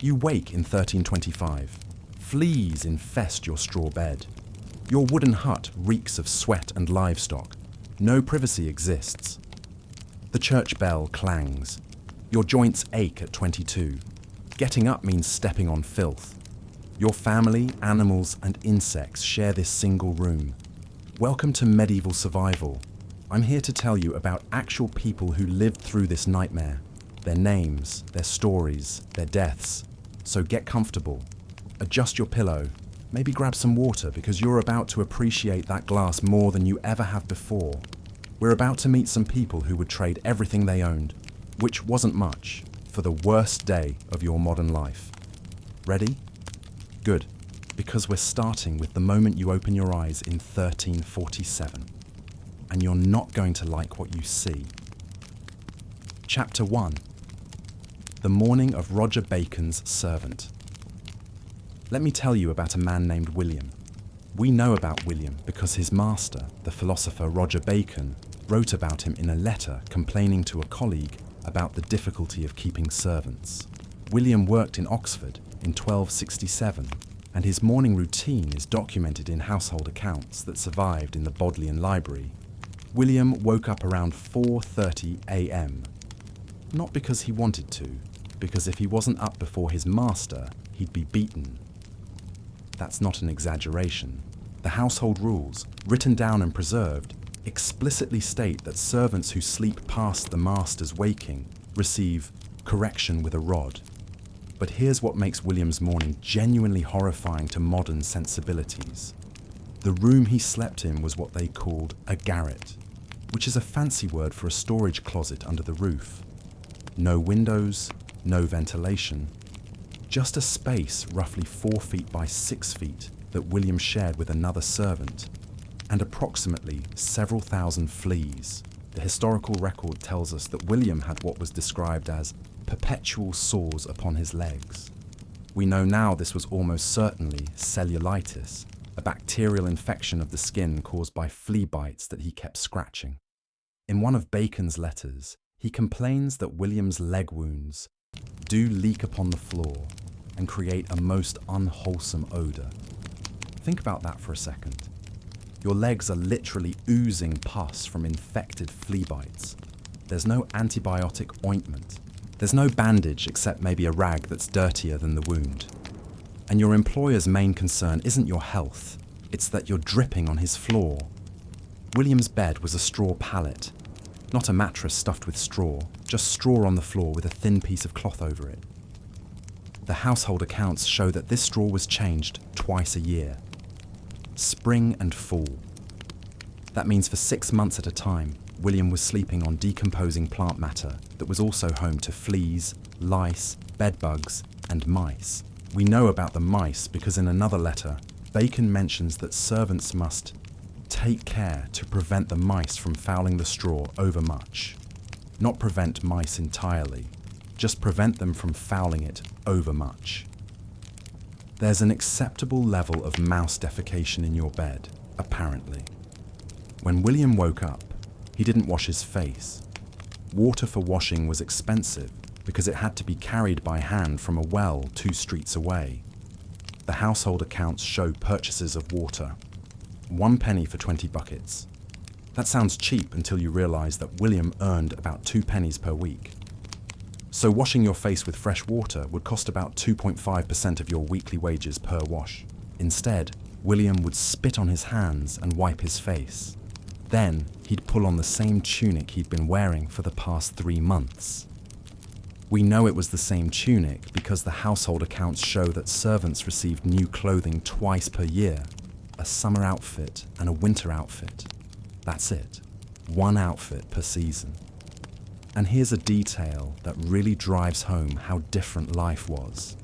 You wake in 1325. Fleas infest your straw bed. Your wooden hut reeks of sweat and livestock. No privacy exists. The church bell clangs. Your joints ache at 22. Getting up means stepping on filth. Your family, animals, and insects share this single room. Welcome to medieval survival. I'm here to tell you about actual people who lived through this nightmare. Their names, their stories, their deaths. So get comfortable. Adjust your pillow. Maybe grab some water because you're about to appreciate that glass more than you ever have before. We're about to meet some people who would trade everything they owned, which wasn't much, for the worst day of your modern life. Ready? Good, because we're starting with the moment you open your eyes in 1347. And you're not going to like what you see. Chapter 1. The morning of Roger Bacon's servant. Let me tell you about a man named William. We know about William because his master, the philosopher Roger Bacon, wrote about him in a letter complaining to a colleague about the difficulty of keeping servants. William worked in Oxford in 1267, and his morning routine is documented in household accounts that survived in the Bodleian Library. William woke up around 4:30 a.m. Not because he wanted to, because if he wasn't up before his master, he'd be beaten. That's not an exaggeration. The household rules, written down and preserved, explicitly state that servants who sleep past the master's waking receive correction with a rod. But here's what makes William's morning genuinely horrifying to modern sensibilities. The room he slept in was what they called a garret, which is a fancy word for a storage closet under the roof. No windows, no ventilation, just a space roughly 4 feet by 6 feet that William shared with another servant, and approximately several thousand fleas. The historical record tells us that William had what was described as perpetual sores upon his legs. We know now this was almost certainly cellulitis, a bacterial infection of the skin caused by flea bites that he kept scratching. In one of Bacon's letters, he complains that William's leg wounds do leak upon the floor and create a most unwholesome odour. Think about that for a second. Your legs are literally oozing pus from infected flea bites. There's no antibiotic ointment. There's no bandage except maybe a rag that's dirtier than the wound. And your employer's main concern isn't your health, it's that you're dripping on his floor. William's bed was a straw pallet, not a mattress stuffed with straw, just straw on the floor with a thin piece of cloth over it. The household accounts show that this straw was changed twice a year. Spring and fall. That means for 6 months at a time, William was sleeping on decomposing plant matter that was also home to fleas, lice, bedbugs, and mice. We know about the mice because in another letter, Bacon mentions that servants must take care to prevent the mice from fouling the straw overmuch. Not prevent mice entirely, just prevent them from fouling it overmuch. There's an acceptable level of mouse defecation in your bed, apparently. When William woke up, he didn't wash his face. Water for washing was expensive because it had to be carried by hand from a well 2 streets away. The household accounts show purchases of water. 1 penny for 20 buckets. That sounds cheap until you realise that William earned about 2 pennies per week. So washing your face with fresh water would cost about 2.5% of your weekly wages per wash. Instead, William would spit on his hands and wipe his face. Then, he'd pull on the same tunic he'd been wearing for the past 3 months. We know it was the same tunic because the household accounts show that servants received new clothing twice per year, a summer outfit and a winter outfit. That's it, 1 outfit per season. And here's a detail that really drives home how different life was.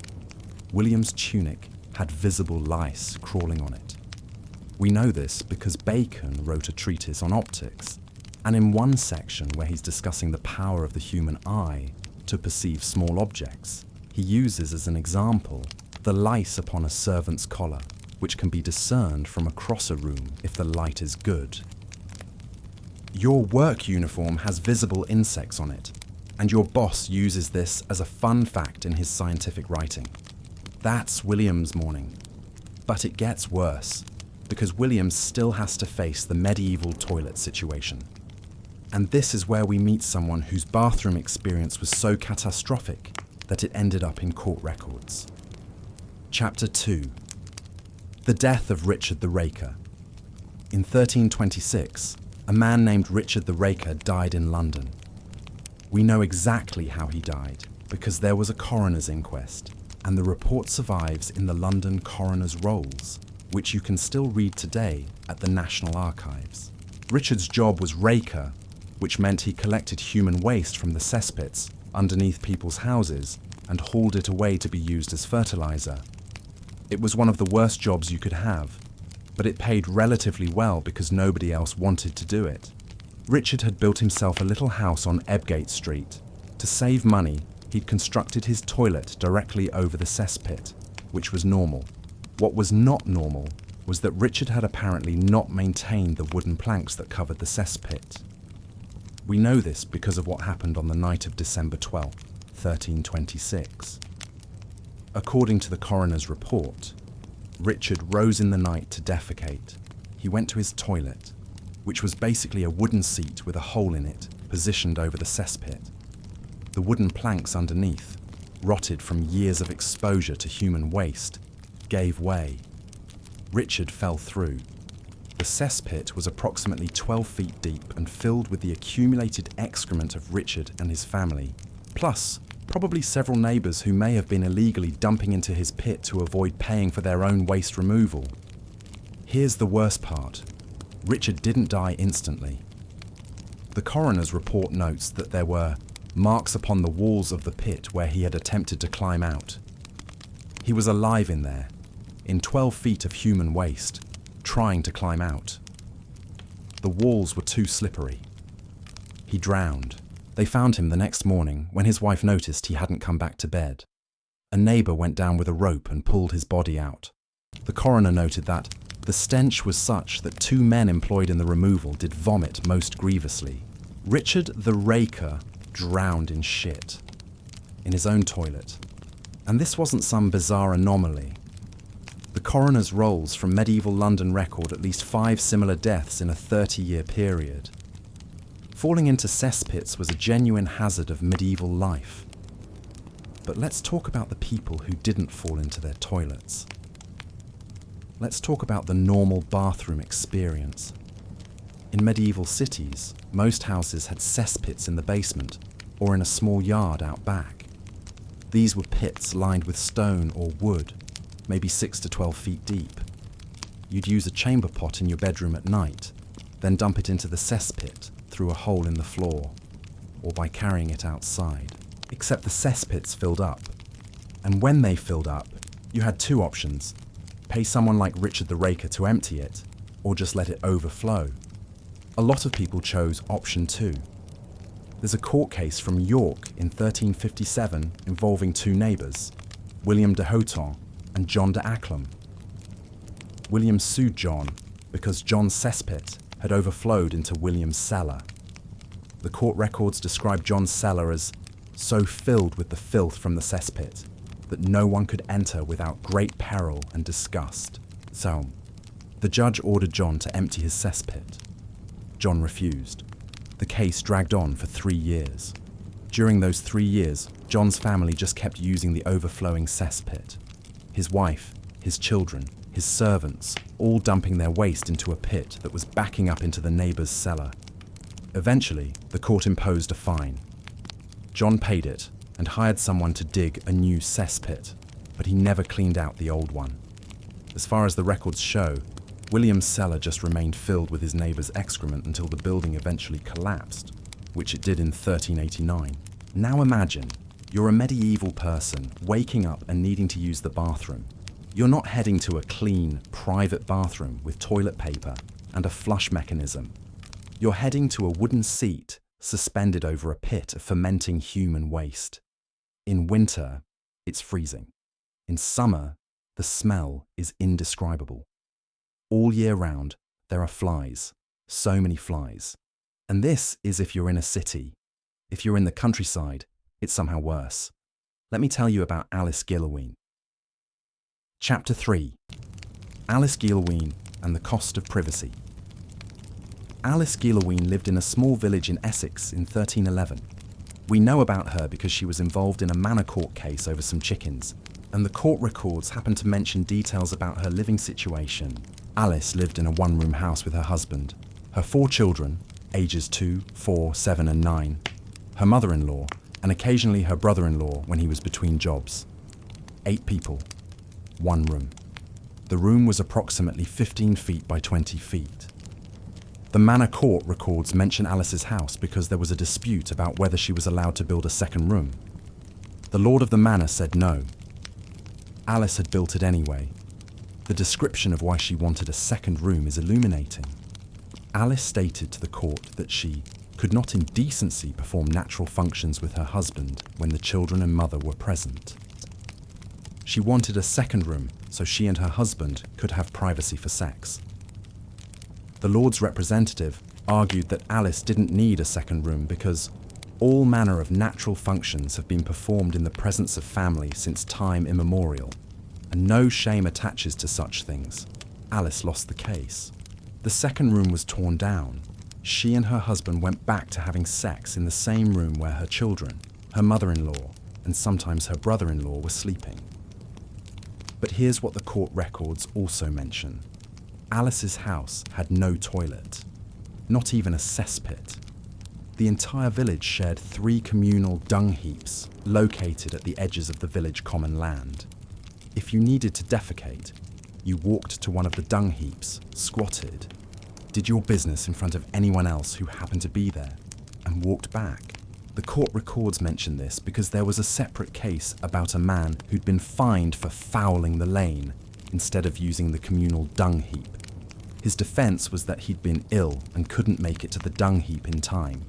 William's tunic had visible lice crawling on it. We know this because Bacon wrote a treatise on optics, and in one section where he's discussing the power of the human eye to perceive small objects, he uses as an example the lice upon a servant's collar, which can be discerned from across a room if the light is good. Your work uniform has visible insects on it. And your boss uses this as a fun fact in his scientific writing. That's William's morning. But it gets worse, because William still has to face the medieval toilet situation. And this is where we meet someone whose bathroom experience was so catastrophic that it ended up in court records. Chapter 2. The death of Richard the Raker. In 1326, a man named Richard the Raker died in London. We know exactly how he died because there was a coroner's inquest, and the report survives in the London Coroner's Rolls, which you can still read today at the National Archives. Richard's job was raker, which meant he collected human waste from the cesspits underneath people's houses and hauled it away to be used as fertilizer. It was one of the worst jobs you could have, but it paid relatively well because nobody else wanted to do it. Richard had built himself a little house on Ebgate Street. To save money, he'd constructed his toilet directly over the cesspit, which was normal. What was not normal was that Richard had apparently not maintained the wooden planks that covered the cesspit. We know this because of what happened on the night of December 12th, 1326. According to the coroner's report, Richard rose in the night to defecate. He went to his toilet, which was basically a wooden seat with a hole in it, positioned over the cesspit. The wooden planks underneath, rotted from years of exposure to human waste, gave way. Richard fell through. The cesspit was approximately 12 feet deep and filled with the accumulated excrement of Richard and his family, plus probably several neighbours who may have been illegally dumping into his pit to avoid paying for their own waste removal. Here's the worst part. Richard didn't die instantly. The coroner's report notes that there were marks upon the walls of the pit where he had attempted to climb out. He was alive in there, in 12 feet of human waste, trying to climb out. The walls were too slippery. He drowned. They found him the next morning when his wife noticed he hadn't come back to bed. A neighbour went down with a rope and pulled his body out. The coroner noted that the stench was such that 2 men employed in the removal did vomit most grievously. Richard the Raker drowned in shit, in his own toilet. And this wasn't some bizarre anomaly. The coroner's rolls from medieval London record at least 5 similar deaths in a 30-year period. Falling into cesspits was a genuine hazard of medieval life. But let's talk about the people who didn't fall into their toilets. Let's talk about the normal bathroom experience. In medieval cities, most houses had cesspits in the basement or in a small yard out back. These were pits lined with stone or wood, maybe 6 to 12 feet deep. You'd use a chamber pot in your bedroom at night, then dump it into the cesspit through a hole in the floor, or by carrying it outside. Except the cesspits filled up. And when they filled up, you had 2 options. Pay someone like Richard the Raker to empty it, or just let it overflow. A lot of people chose option 2. There's a court case from York in 1357 involving 2 neighbours, William de Hauton and John de Acklam. William sued John because John's cesspit had overflowed into William's cellar. The court records describe John's cellar as so filled with the filth from the cesspit that no one could enter without great peril and disgust. So, the judge ordered John to empty his cesspit. John refused. The case dragged on for 3 years. During those 3 years, John's family just kept using the overflowing cesspit. His wife, his children, his servants, all dumping their waste into a pit that was backing up into the neighbour's cellar. Eventually, the court imposed a fine. John paid it and hired someone to dig a new cesspit, but he never cleaned out the old one. As far as the records show, William's cellar just remained filled with his neighbour's excrement until the building eventually collapsed, which it did in 1389. Now imagine, you're a medieval person waking up and needing to use the bathroom. You're not heading to a clean, private bathroom with toilet paper and a flush mechanism. You're heading to a wooden seat suspended over a pit of fermenting human waste. In winter, it's freezing. In summer, the smell is indescribable. All year round, there are flies, so many flies. And this is if you're in a city. If you're in the countryside, it's somehow worse. Let me tell you about Alice Giloween. Chapter 3. Alice Giloween and the Cost of Privacy. Alice Giloween lived in a small village in Essex in 1311. We know about her because she was involved in a manor court case over some chickens, and the court records happen to mention details about her living situation. Alice lived in a one-room house with her husband, her 4 children, ages 2, 4, 7 and 9, her mother-in-law, and occasionally her brother-in-law when he was between jobs. 8 people, 1 room. The room was approximately 15 feet by 20 feet. The manor court records mention Alice's house because there was a dispute about whether she was allowed to build a second room. The lord of the manor said no. Alice had built it anyway. The description of why she wanted a second room is illuminating. Alice stated to the court that she could not in decency perform natural functions with her husband when the children and mother were present. She wanted a second room so she and her husband could have privacy for sex. The Lord's representative argued that Alice didn't need a second room because all manner of natural functions have been performed in the presence of family since time immemorial, and no shame attaches to such things. Alice lost the case. The second room was torn down. She and her husband went back to having sex in the same room where her children, her mother-in-law, and sometimes her brother-in-law were sleeping. But here's what the court records also mention. Alice's house had no toilet, not even a cesspit. The entire village shared 3 communal dung heaps located at the edges of the village common land. If you needed to defecate, you walked to one of the dung heaps, squatted, did your business in front of anyone else who happened to be there, and walked back. The court records mention this because there was a separate case about a man who'd been fined for fouling the lane instead of using the communal dung heap. His defense was that he'd been ill and couldn't make it to the dung heap in time.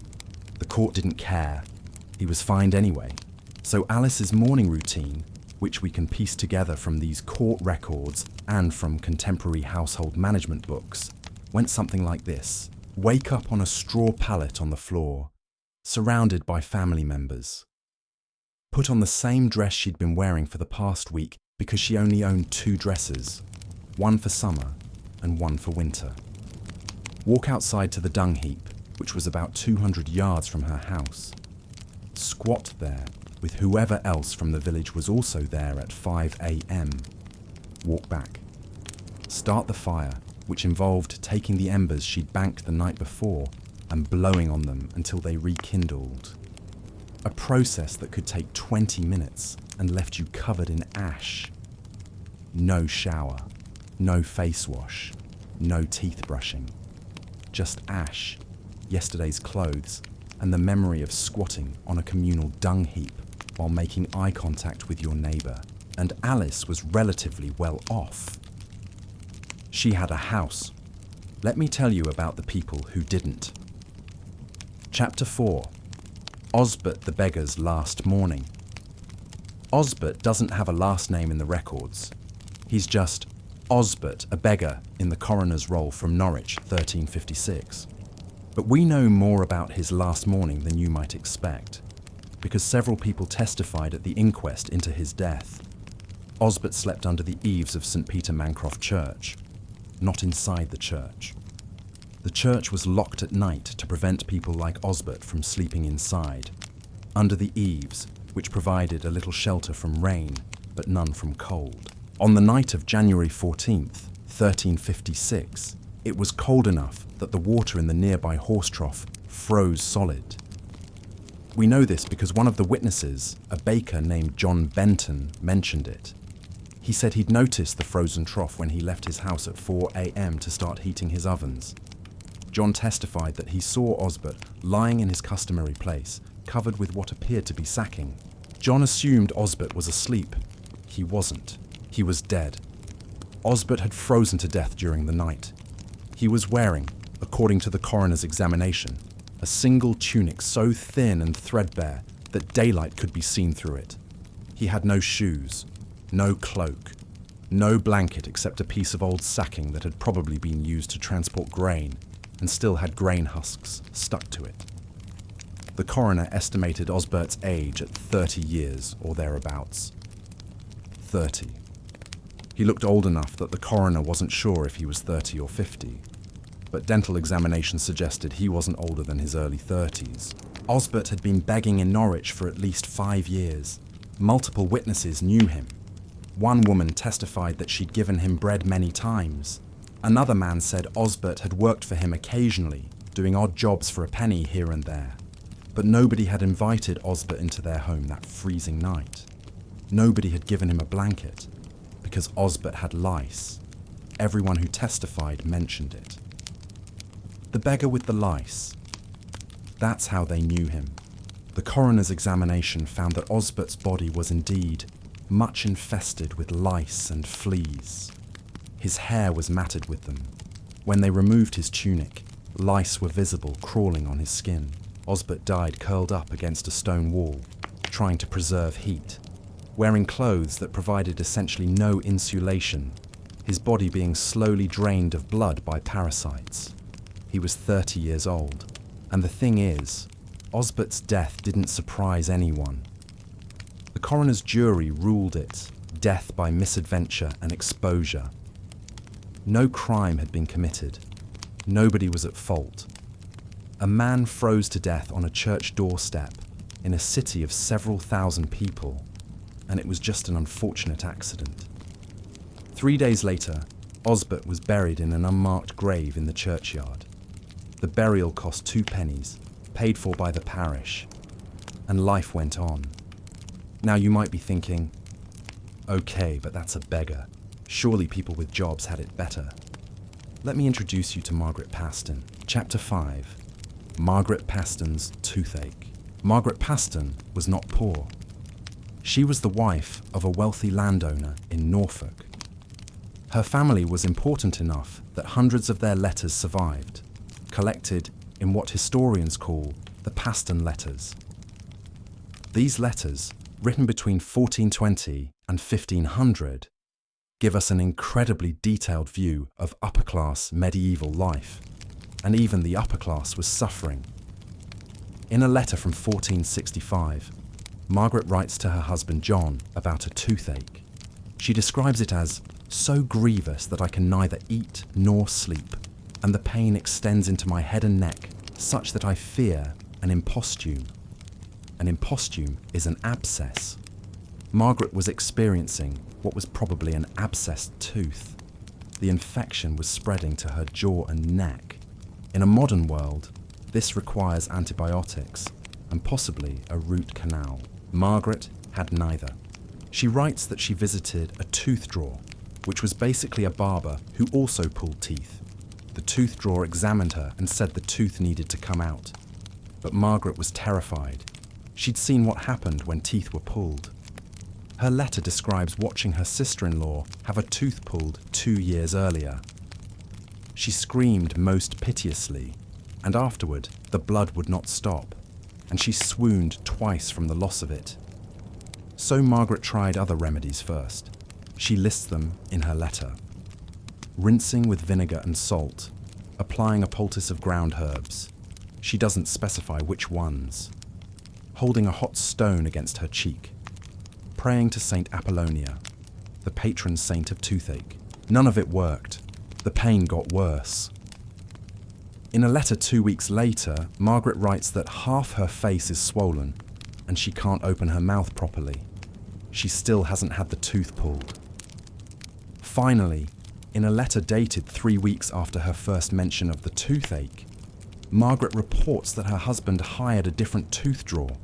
The court didn't care. He was fined anyway. So Alice's morning routine, which we can piece together from these court records and from contemporary household management books, went something like this. Wake up on a straw pallet on the floor, surrounded by family members. Put on the same dress she'd been wearing for the past week because she only owned 2 dresses, one for summer and one for winter. Walk outside to the dung heap, which was about 200 yards from her house. Squat there with whoever else from the village was also there at 5 a.m. Walk back. Start the fire, which involved taking the embers she'd banked the night before and blowing on them until they rekindled. A process that could take 20 minutes and left you covered in ash. No shower, no face wash, no teeth brushing. Just ash, yesterday's clothes, and the memory of squatting on a communal dung heap while making eye contact with your neighbour. And Alice was relatively well off. She had a house. Let me tell you about the people who didn't. Chapter 4. Osbert the beggar's last morning. Osbert doesn't have a last name in the records. He's just Osbert, a beggar in the coroner's roll from Norwich, 1356. But we know more about his last morning than you might expect, because several people testified at the inquest into his death. Osbert slept under the eaves of St. Peter Mancroft Church, not inside the church. The church was locked at night to prevent people like Osbert from sleeping inside, under the eaves, which provided a little shelter from rain, but none from cold. On the night of January 14th, 1356, it was cold enough that the water in the nearby horse trough froze solid. We know this because one of the witnesses, a baker named John Benton, mentioned it. He said he'd noticed the frozen trough when he left his house at 4 a.m. to start heating his ovens. John testified that he saw Osbert lying in his customary place, covered with what appeared to be sacking. John assumed Osbert was asleep. He wasn't. He was dead. Osbert had frozen to death during the night. He was wearing, according to the coroner's examination, a single tunic so thin and threadbare that daylight could be seen through it. He had no shoes, no cloak, no blanket except a piece of old sacking that had probably been used to transport grain and still had grain husks stuck to it. The coroner estimated Osbert's age at 30 years or thereabouts. 30. He looked old enough that the coroner wasn't sure if he was 30 or 50, but dental examination suggested he wasn't older than his early 30s. Osbert had been begging in Norwich for at least 5 years. Multiple witnesses knew him. One woman testified that she'd given him bread many times. Another man said Osbert had worked for him occasionally, doing odd jobs for a penny here and there. But nobody had invited Osbert into their home that freezing night. Nobody had given him a blanket, because Osbert had lice. Everyone who testified mentioned it. The beggar with the lice. That's how they knew him. The coroner's examination found that Osbert's body was indeed much infested with lice and fleas. His hair was matted with them. When they removed his tunic, lice were visible crawling on his skin. Osbert died curled up against a stone wall, trying to preserve heat, wearing clothes that provided essentially no insulation, his body being slowly drained of blood by parasites. He was 30 years old, and the thing is, Osbert's death didn't surprise anyone. The coroner's jury ruled it death by misadventure and exposure. No crime had been committed. Nobody was at fault. A man froze to death on a church doorstep in a city of several thousand people, and it was just an unfortunate accident. 3 days later, Osbert was buried in an unmarked grave in the churchyard. The burial cost 2 pennies, paid for by the parish, and life went on. Now you might be thinking, okay, but that's a beggar. Surely people with jobs had it better. Let me introduce you to Margaret Paston. Chapter 5. Margaret Paston's toothache. Margaret Paston was not poor. She was the wife of a wealthy landowner in Norfolk. Her family was important enough that hundreds of their letters survived, collected in what historians call the Paston Letters. These letters, written between 1420 and 1500, give us an incredibly detailed view of upper-class medieval life, and even the upper class was suffering. In a letter from 1465, Margaret writes to her husband John about a toothache. She describes it as so grievous that I can neither eat nor sleep, and the pain extends into my head and neck, such that I fear an imposthume. An imposthume is an abscess. Margaret was experiencing what was probably an abscessed tooth. The infection was spreading to her jaw and neck. In a modern world, this requires antibiotics and possibly a root canal. Margaret had neither. She writes that she visited a tooth drawer, which was basically a barber who also pulled teeth. The tooth drawer examined her and said the tooth needed to come out. But Margaret was terrified. She'd seen what happened when teeth were pulled. Her letter describes watching her sister-in-law have a tooth pulled 2 years earlier. She screamed most piteously, and afterward the blood would not stop, and she swooned twice from the loss of it. So Margaret tried other remedies first. She lists them in her letter. Rinsing with vinegar and salt, applying a poultice of ground herbs. She doesn't specify which ones. Holding a hot stone against her cheek. Praying to Saint Apollonia, the patron saint of toothache. None of it worked. The pain got worse. In a letter 2 weeks later, Margaret writes that half her face is swollen and she can't open her mouth properly. She still hasn't had the tooth pulled. Finally, in a letter dated 3 weeks after her first mention of the toothache, Margaret reports that her husband hired a different tooth drawer,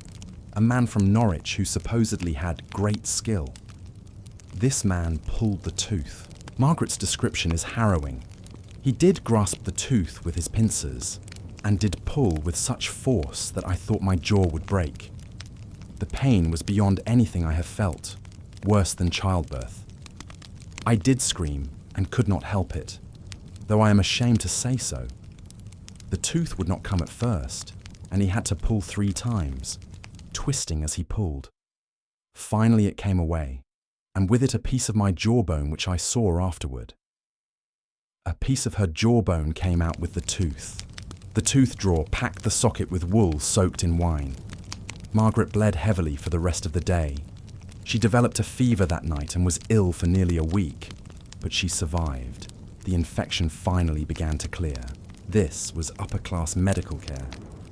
a man from Norwich who supposedly had great skill. This man pulled the tooth. Margaret's description is harrowing. He did grasp the tooth with his pincers and did pull with such force that I thought my jaw would break. The pain was beyond anything I have felt, worse than childbirth. I did scream and could not help it, though I am ashamed to say so. The tooth would not come at first, and he had to pull 3 times, twisting as he pulled. Finally it came away, and with it a piece of my jawbone which I saw afterward. A piece of her jawbone came out with the tooth. The tooth drawer packed the socket with wool soaked in wine. Margaret bled heavily for the rest of the day. She developed a fever that night and was ill for nearly a week, but she survived. The infection finally began to clear. This was upper-class medical care.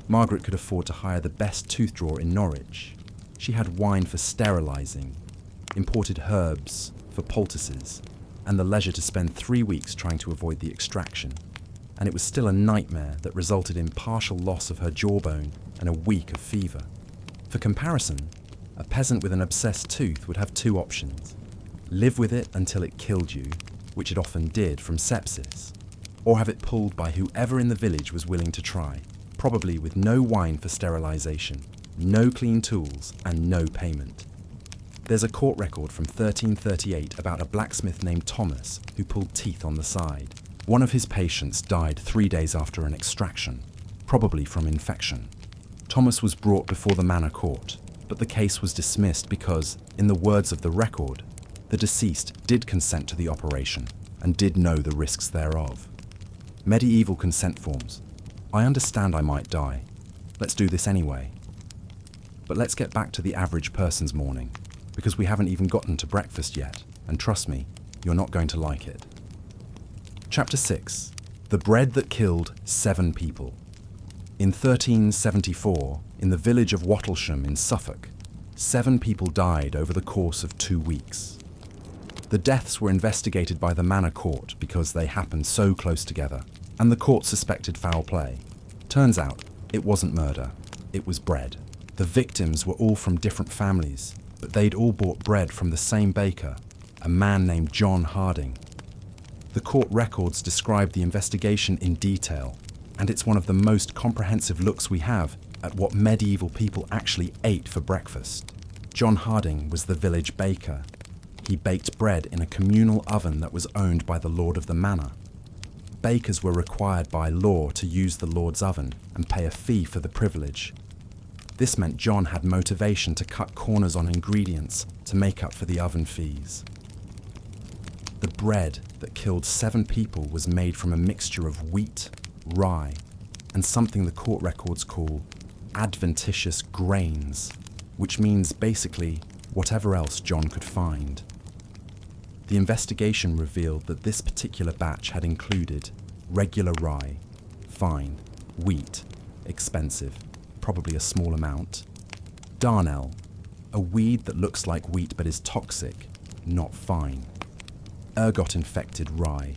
Margaret could afford to hire the best tooth drawer in Norwich. She had wine for sterilising, imported herbs for poultices, and the leisure to spend 3 weeks trying to avoid the extraction. And it was still a nightmare that resulted in partial loss of her jawbone and a week of fever. For comparison, a peasant with an obsessed tooth would have 2 options: live with it until it killed you, which it often did from sepsis, or have it pulled by whoever in the village was willing to try, probably with no wine for sterilisation, no clean tools, and no payment. There's a court record from 1338 about a blacksmith named Thomas who pulled teeth on the side. One of his patients died 3 days after an extraction, probably from infection. Thomas was brought before the manor court, but the case was dismissed because, in the words of the record, the deceased did consent to the operation and did know the risks thereof. Medieval consent forms. I understand I might die. Let's do this anyway. But let's get back to the average person's morning, because we haven't even gotten to breakfast yet, and trust me, you're not going to like it. Chapter 6. The Bread That Killed 7 People. In 1374, in the village of Wattlesham in Suffolk, 7 people died over the course of 2 weeks. The deaths were investigated by the manor court because they happened so close together, and the court suspected foul play. Turns out, it wasn't murder, it was bread. The victims were all from different families, but they'd all bought bread from the same baker, a man named John Harding. The court records describe the investigation in detail, and it's one of the most comprehensive looks we have at what medieval people actually ate for breakfast. John Harding was the village baker. He baked bread in a communal oven that was owned by the lord of the manor. Bakers were required by law to use the lord's oven and pay a fee for the privilege. This meant John had motivation to cut corners on ingredients to make up for the oven fees. The bread that killed 7 people was made from a mixture of wheat, rye, and something the court records call adventitious grains, which means basically whatever else John could find. The investigation revealed that this particular batch had included regular rye, fine, wheat, expensive, probably a small amount, darnel, a weed that looks like wheat but is toxic, not fine, ergot-infected rye,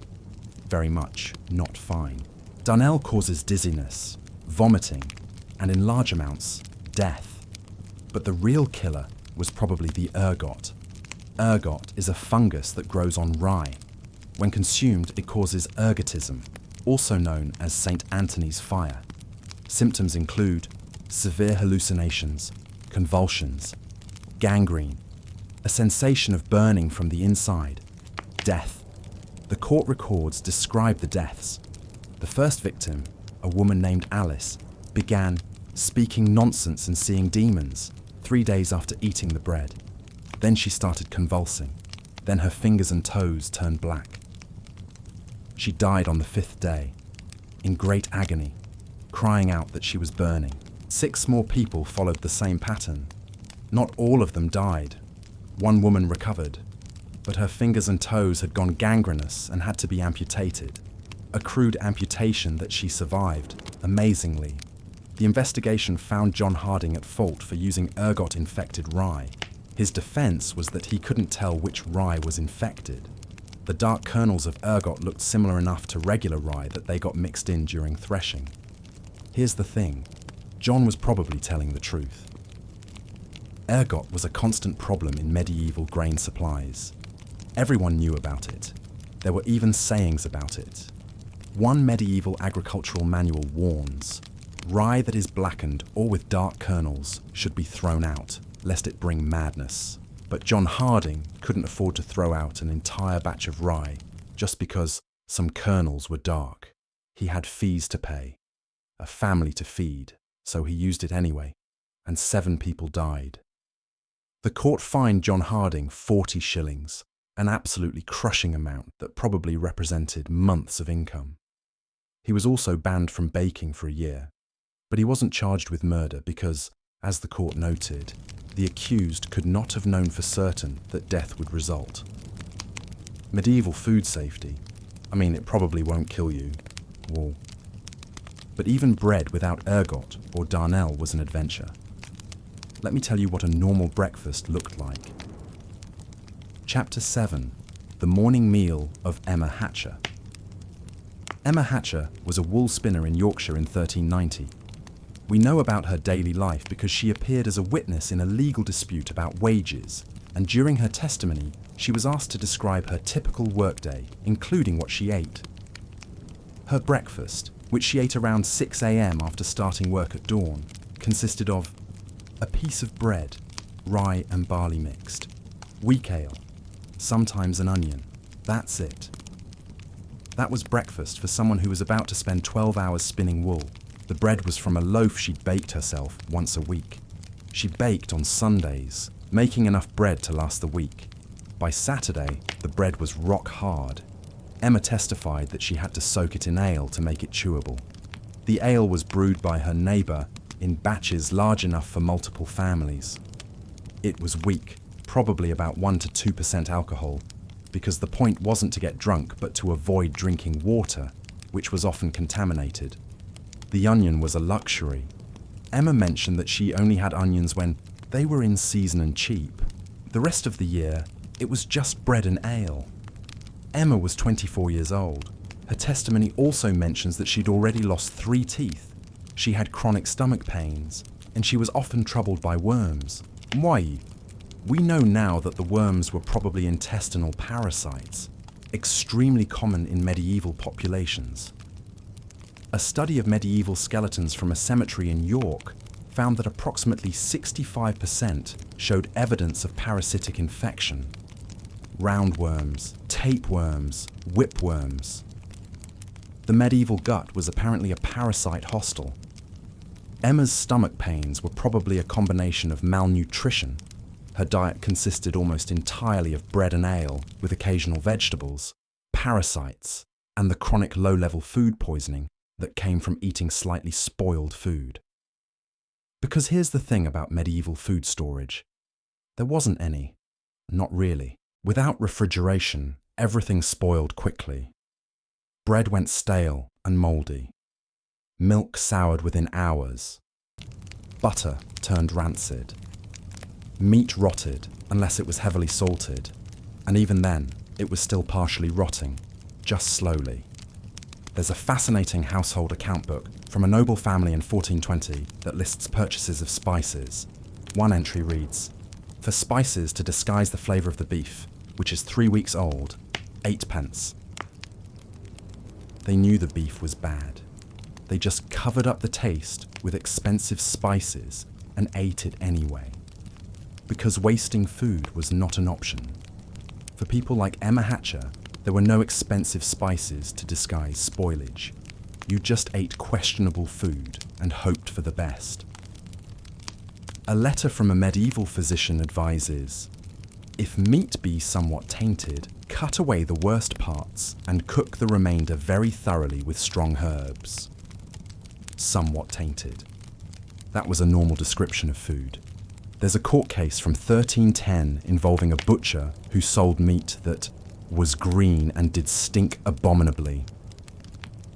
very much not fine. Darnel causes dizziness, vomiting, and in large amounts, death. But the real killer was probably the ergot. Ergot is a fungus that grows on rye. When consumed, it causes ergotism, also known as St. Anthony's fire. Symptoms include severe hallucinations, convulsions, gangrene, a sensation of burning from the inside, death. The court records describe the deaths. The first victim, a woman named Alice, began speaking nonsense and seeing demons 3 days after eating the bread. Then she started convulsing. Then her fingers and toes turned black. She died on the 5th day, in great agony, crying out that she was burning. 6 more people followed the same pattern. Not all of them died. One woman recovered, but her fingers and toes had gone gangrenous and had to be amputated. A crude amputation that she survived, amazingly. The investigation found John Harding at fault for using ergot-infected rye. His defense was that he couldn't tell which rye was infected. The dark kernels of ergot looked similar enough to regular rye that they got mixed in during threshing. Here's the thing, John was probably telling the truth. Ergot was a constant problem in medieval grain supplies. Everyone knew about it. There were even sayings about it. One medieval agricultural manual warns, rye that is blackened or with dark kernels should be thrown out, lest it bring madness. But John Harding couldn't afford to throw out an entire batch of rye just because some kernels were dark. He had fees to pay, a family to feed, so he used it anyway, and 7 people died. The court fined John Harding 40 shillings, an absolutely crushing amount that probably represented months of income. He was also banned from baking for a year, but he wasn't charged with murder because, as the court noted, the accused could not have known for certain that death would result. Medieval food safety. I mean, it probably won't kill you. Well, but even bread without ergot or darnel was an adventure. Let me tell you what a normal breakfast looked like. Chapter 7. The Morning Meal of Emma Hatcher. Emma Hatcher was a wool spinner in Yorkshire in 1390. We know about her daily life because she appeared as a witness in a legal dispute about wages, and during her testimony, she was asked to describe her typical workday, including what she ate. Her breakfast, which she ate around 6 a.m. after starting work at dawn, consisted of a piece of bread, rye and barley mixed, weak ale, sometimes an onion. That's it. That was breakfast for someone who was about to spend 12 hours spinning wool. The bread was from a loaf she'd baked herself once a week. She baked on Sundays, making enough bread to last the week. By Saturday, the bread was rock hard. Emma testified that she had to soak it in ale to make it chewable. The ale was brewed by her neighbour in batches large enough for multiple families. It was weak, probably about 1 to 2% alcohol, because the point wasn't to get drunk but to avoid drinking water, which was often contaminated. The onion was a luxury. Emma mentioned that she only had onions when they were in season and cheap. The rest of the year, it was just bread and ale. Emma was 24 years old. Her testimony also mentions that she'd already lost 3 teeth. She had chronic stomach pains, and she was often troubled by worms. Why? We know now that the worms were probably intestinal parasites, extremely common in medieval populations. A study of medieval skeletons from a cemetery in York found that approximately 65% showed evidence of parasitic infection. Roundworms, tapeworms, whipworms. The medieval gut was apparently a parasite hostel. Emma's stomach pains were probably a combination of malnutrition. Her diet consisted almost entirely of bread and ale, with occasional vegetables, parasites, and the chronic low-level food poisoning that came from eating slightly spoiled food. Because here's the thing about medieval food storage. There wasn't any. Not really. Without refrigeration, everything spoiled quickly. Bread went stale and mouldy. Milk soured within hours. Butter turned rancid. Meat rotted unless it was heavily salted, and even then, it was still partially rotting, just slowly. There's a fascinating household account book from a noble family in 1420 that lists purchases of spices. One entry reads, "For spices to disguise the flavour of the beef, which is 3 weeks old, 8d." They knew the beef was bad. They just covered up the taste with expensive spices and ate it anyway. Because wasting food was not an option. For people like Emma Hatcher, there were no expensive spices to disguise spoilage. You just ate questionable food and hoped for the best. A letter from a medieval physician advises, if meat be somewhat tainted, cut away the worst parts and cook the remainder very thoroughly with strong herbs. Somewhat tainted. That was a normal description of food. There's a court case from 1310 involving a butcher who sold meat that was green and did stink abominably.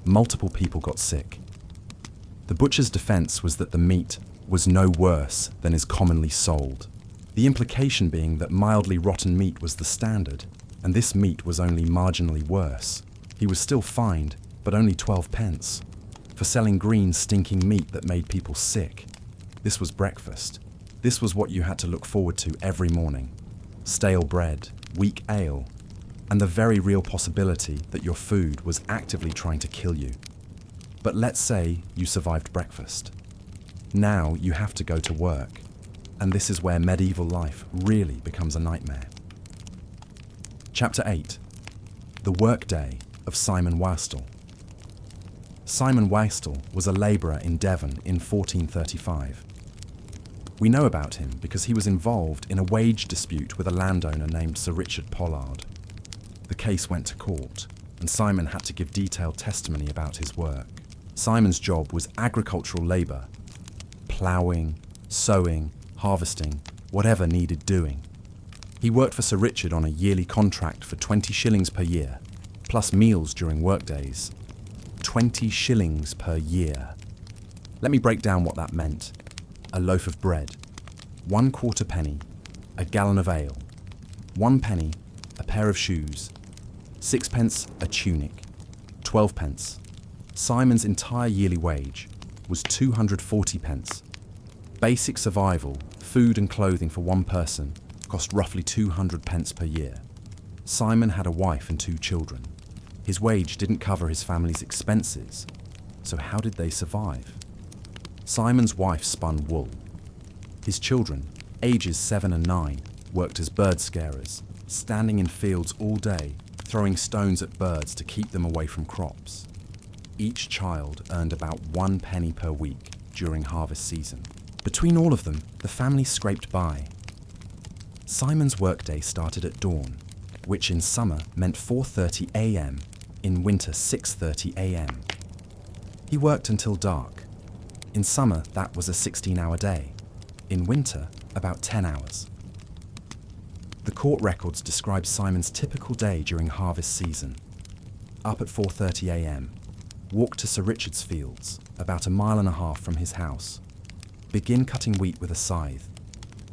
Multiple people got sick. The butcher's defense was that the meat was no worse than is commonly sold. The implication being that mildly rotten meat was the standard, and this meat was only marginally worse. He was still fined, but only 12d, for selling green, stinking meat that made people sick. This was breakfast. This was what you had to look forward to every morning. Stale bread, weak ale, and the very real possibility that your food was actively trying to kill you. But let's say you survived breakfast. Now you have to go to work, and this is where medieval life really becomes a nightmare. Chapter 8. The Workday of Simon Wauxstall. Simon Wauxstall was a labourer in Devon in 1435. We know about him because he was involved in a wage dispute with a landowner named Sir Richard Pollard. The case went to court. and Simon had to give detailed testimony about his work. Simon's job was agricultural labour: ploughing, sowing, harvesting, whatever needed doing. He worked for Sir Richard on a yearly contract for 20 shillings per year, plus meals during workdays. 20 shillings per year. Let me break down what that meant. A loaf of bread, 1/4 penny, a gallon of ale, 1 penny, a pair of shoes, 6 pence a tunic, 12 pence. Simon's entire yearly wage was 240 pence. Basic survival, food and clothing for one person cost roughly 200 pence per year. Simon had a wife and 2 children. His wage didn't cover his family's expenses, so how did they survive? Simon's wife spun wool. His children, ages 7 and 9, worked as bird scarers, standing in fields all day, throwing stones at birds to keep them away from crops. Each child earned about 1 penny per week during harvest season. Between all of them, the family scraped by. Simon's workday started at dawn, which in summer meant 4:30 a.m, in winter 6:30 a.m. He worked until dark. In summer, that was a 16-hour day. In winter, about 10 hours. The court records describe Simon's typical day during harvest season. Up at 4:30 a.m, walk to Sir Richard's fields, about 1.5 miles from his house. Begin cutting wheat with a scythe.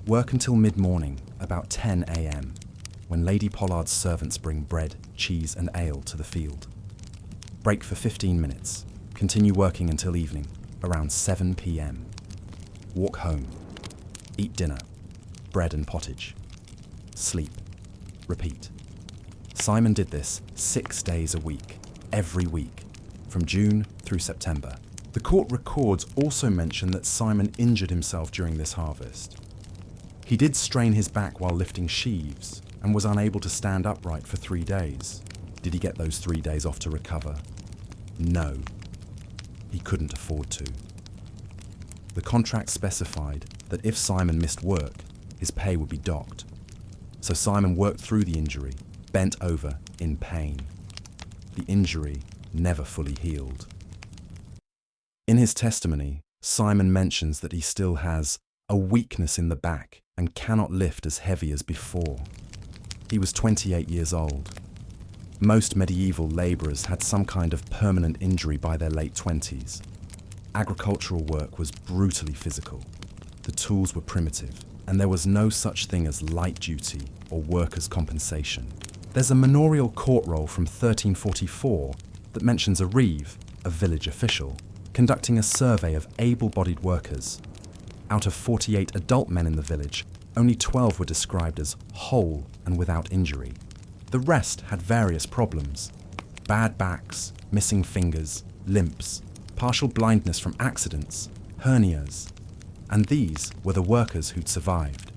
Work until mid-morning, about 10 a.m, when Lady Pollard's servants bring bread, cheese and ale to the field. Break for 15 minutes. Continue working until evening, around 7 p.m. Walk home. Eat dinner, bread and pottage. Sleep. Repeat. Simon did this 6 days a week, every week, from June through September. The court records also mention that Simon injured himself during this harvest. He did strain his back while lifting sheaves and was unable to stand upright for 3 days. Did he get those 3 days off to recover? No. He couldn't afford to. The contract specified that if Simon missed work, his pay would be docked. So Simon worked through the injury, bent over in pain. The injury never fully healed. In his testimony, Simon mentions that he still has a weakness in the back and cannot lift as heavy as before. He was 28 years old. Most medieval labourers had some kind of permanent injury by their late 20s. Agricultural work was brutally physical. The tools were primitive, and there was no such thing as light duty or workers' compensation. There's a manorial court roll from 1344 that mentions a reeve, a village official, conducting a survey of able-bodied workers. Out of 48 adult men in the village, only 12 were described as whole and without injury. The rest had various problems: bad backs, missing fingers, limps, partial blindness from accidents, hernias, and these were the workers who'd survived.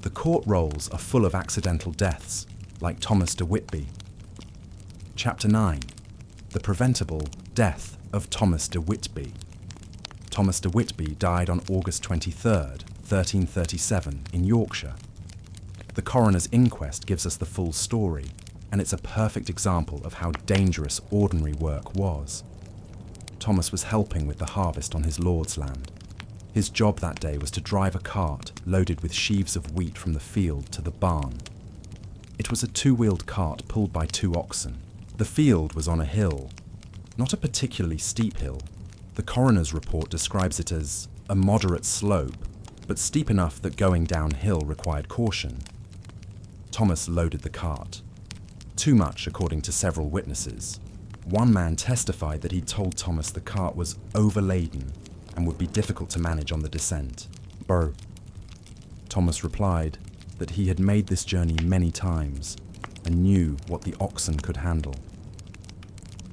The court rolls are full of accidental deaths, like Thomas de Whitby. Chapter 9. The preventable death of Thomas de Whitby. Thomas de Whitby died on August 23rd, 1337, in Yorkshire. The coroner's inquest gives us the full story, and it's a perfect example of how dangerous ordinary work was. Thomas was helping with the harvest on his lord's land. His job that day was to drive a cart loaded with sheaves of wheat from the field to the barn. It was a 2-wheeled cart pulled by 2 oxen. The field was on a hill, not a particularly steep hill. The coroner's report describes it as a moderate slope, but steep enough that going downhill required caution. Thomas loaded the cart. Too much, according to several witnesses. One man testified that he'd told Thomas the cart was overladen and would be difficult to manage on the descent. Brr. Thomas replied that he had made this journey many times and knew what the oxen could handle.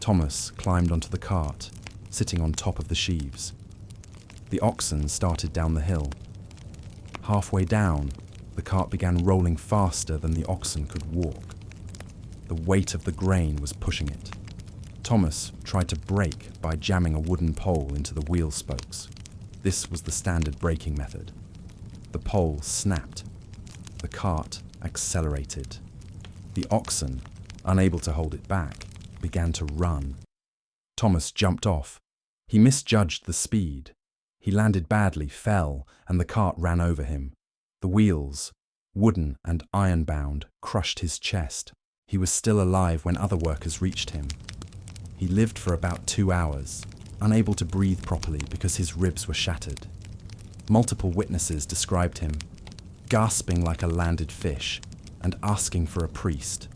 Thomas climbed onto the cart, sitting on top of the sheaves. The oxen started down the hill. Halfway down, the cart began rolling faster than the oxen could walk. The weight of the grain was pushing it. Thomas tried to brake by jamming a wooden pole into the wheel spokes. This was the standard braking method. The pole snapped. The cart accelerated. The oxen unable to hold it back, began to run. Thomas jumped off. He misjudged the speed. He landed badly, fell, and the cart ran over him. The wheels, wooden and iron-bound, crushed his chest. He was still alive when other workers reached him. He lived for about 2 hours, unable to breathe properly because his ribs were shattered. Multiple witnesses described him, gasping like a landed fish and asking for a priest.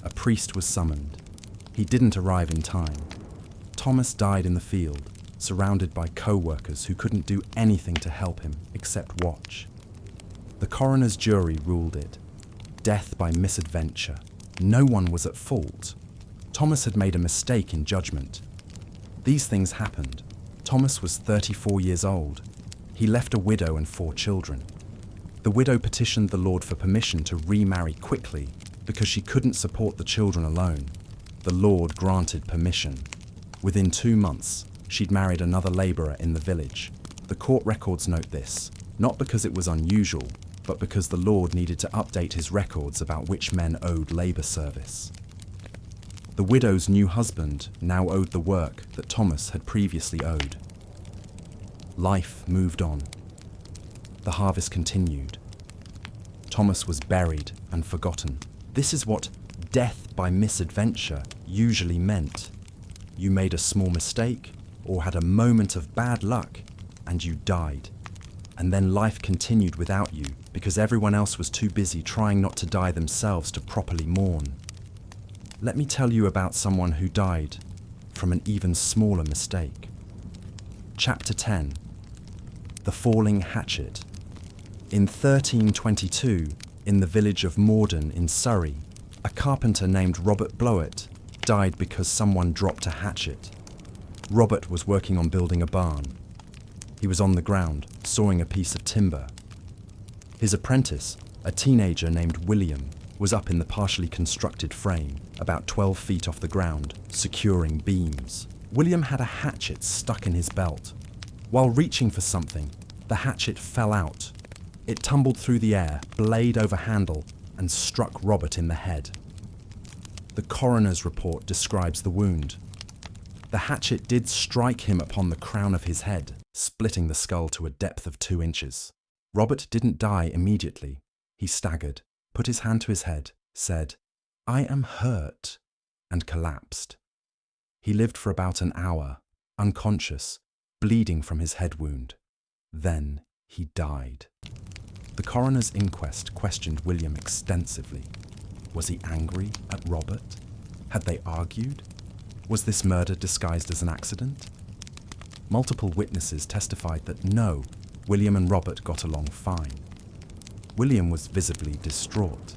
A priest was summoned. He didn't arrive in time. Thomas died in the field, surrounded by co-workers who couldn't do anything to help him except watch. The coroner's jury ruled it death by misadventure. No one was at fault. Thomas had made a mistake in judgment. These things happened. Thomas was 34 years old. He left a widow and 4 children. The widow petitioned the Lord for permission to remarry quickly because she couldn't support the children alone. The Lord granted permission. Within 2 months, she'd married another labourer in the village. The court records note this, not because it was unusual, but because the Lord needed to update his records about which men owed labour service. The widow's new husband now owed the work that Thomas had previously owed. Life moved on. The harvest continued. Thomas was buried and forgotten. This is what death by misadventure usually meant. You made a small mistake or had a moment of bad luck and you died. And then life continued without you because everyone else was too busy trying not to die themselves to properly mourn. Let me tell you about someone who died from an even smaller mistake. Chapter 10. The Falling Hatchet. In 1322, in the village of Morden in Surrey, a carpenter named Robert Blowett died because someone dropped a hatchet. Robert was working on building a barn. He was on the ground, sawing a piece of timber. His apprentice, a teenager named William, was up in the partially constructed frame, about 12 feet off the ground, securing beams. William had a hatchet stuck in his belt. While reaching for something, the hatchet fell out. It tumbled through the air, blade over handle, and struck Robert in the head. The coroner's report describes the wound. The hatchet did strike him upon the crown of his head, splitting the skull to a depth of 2 inches. Robert didn't die immediately. He staggered, put his hand to his head, said, "I am hurt," and collapsed. He lived for about an hour, unconscious, bleeding from his head wound. Then he died. The coroner's inquest questioned William extensively. Was he angry at Robert? Had they argued? Was this murder disguised as an accident? Multiple witnesses testified that no, William and Robert got along fine. William was visibly distraught.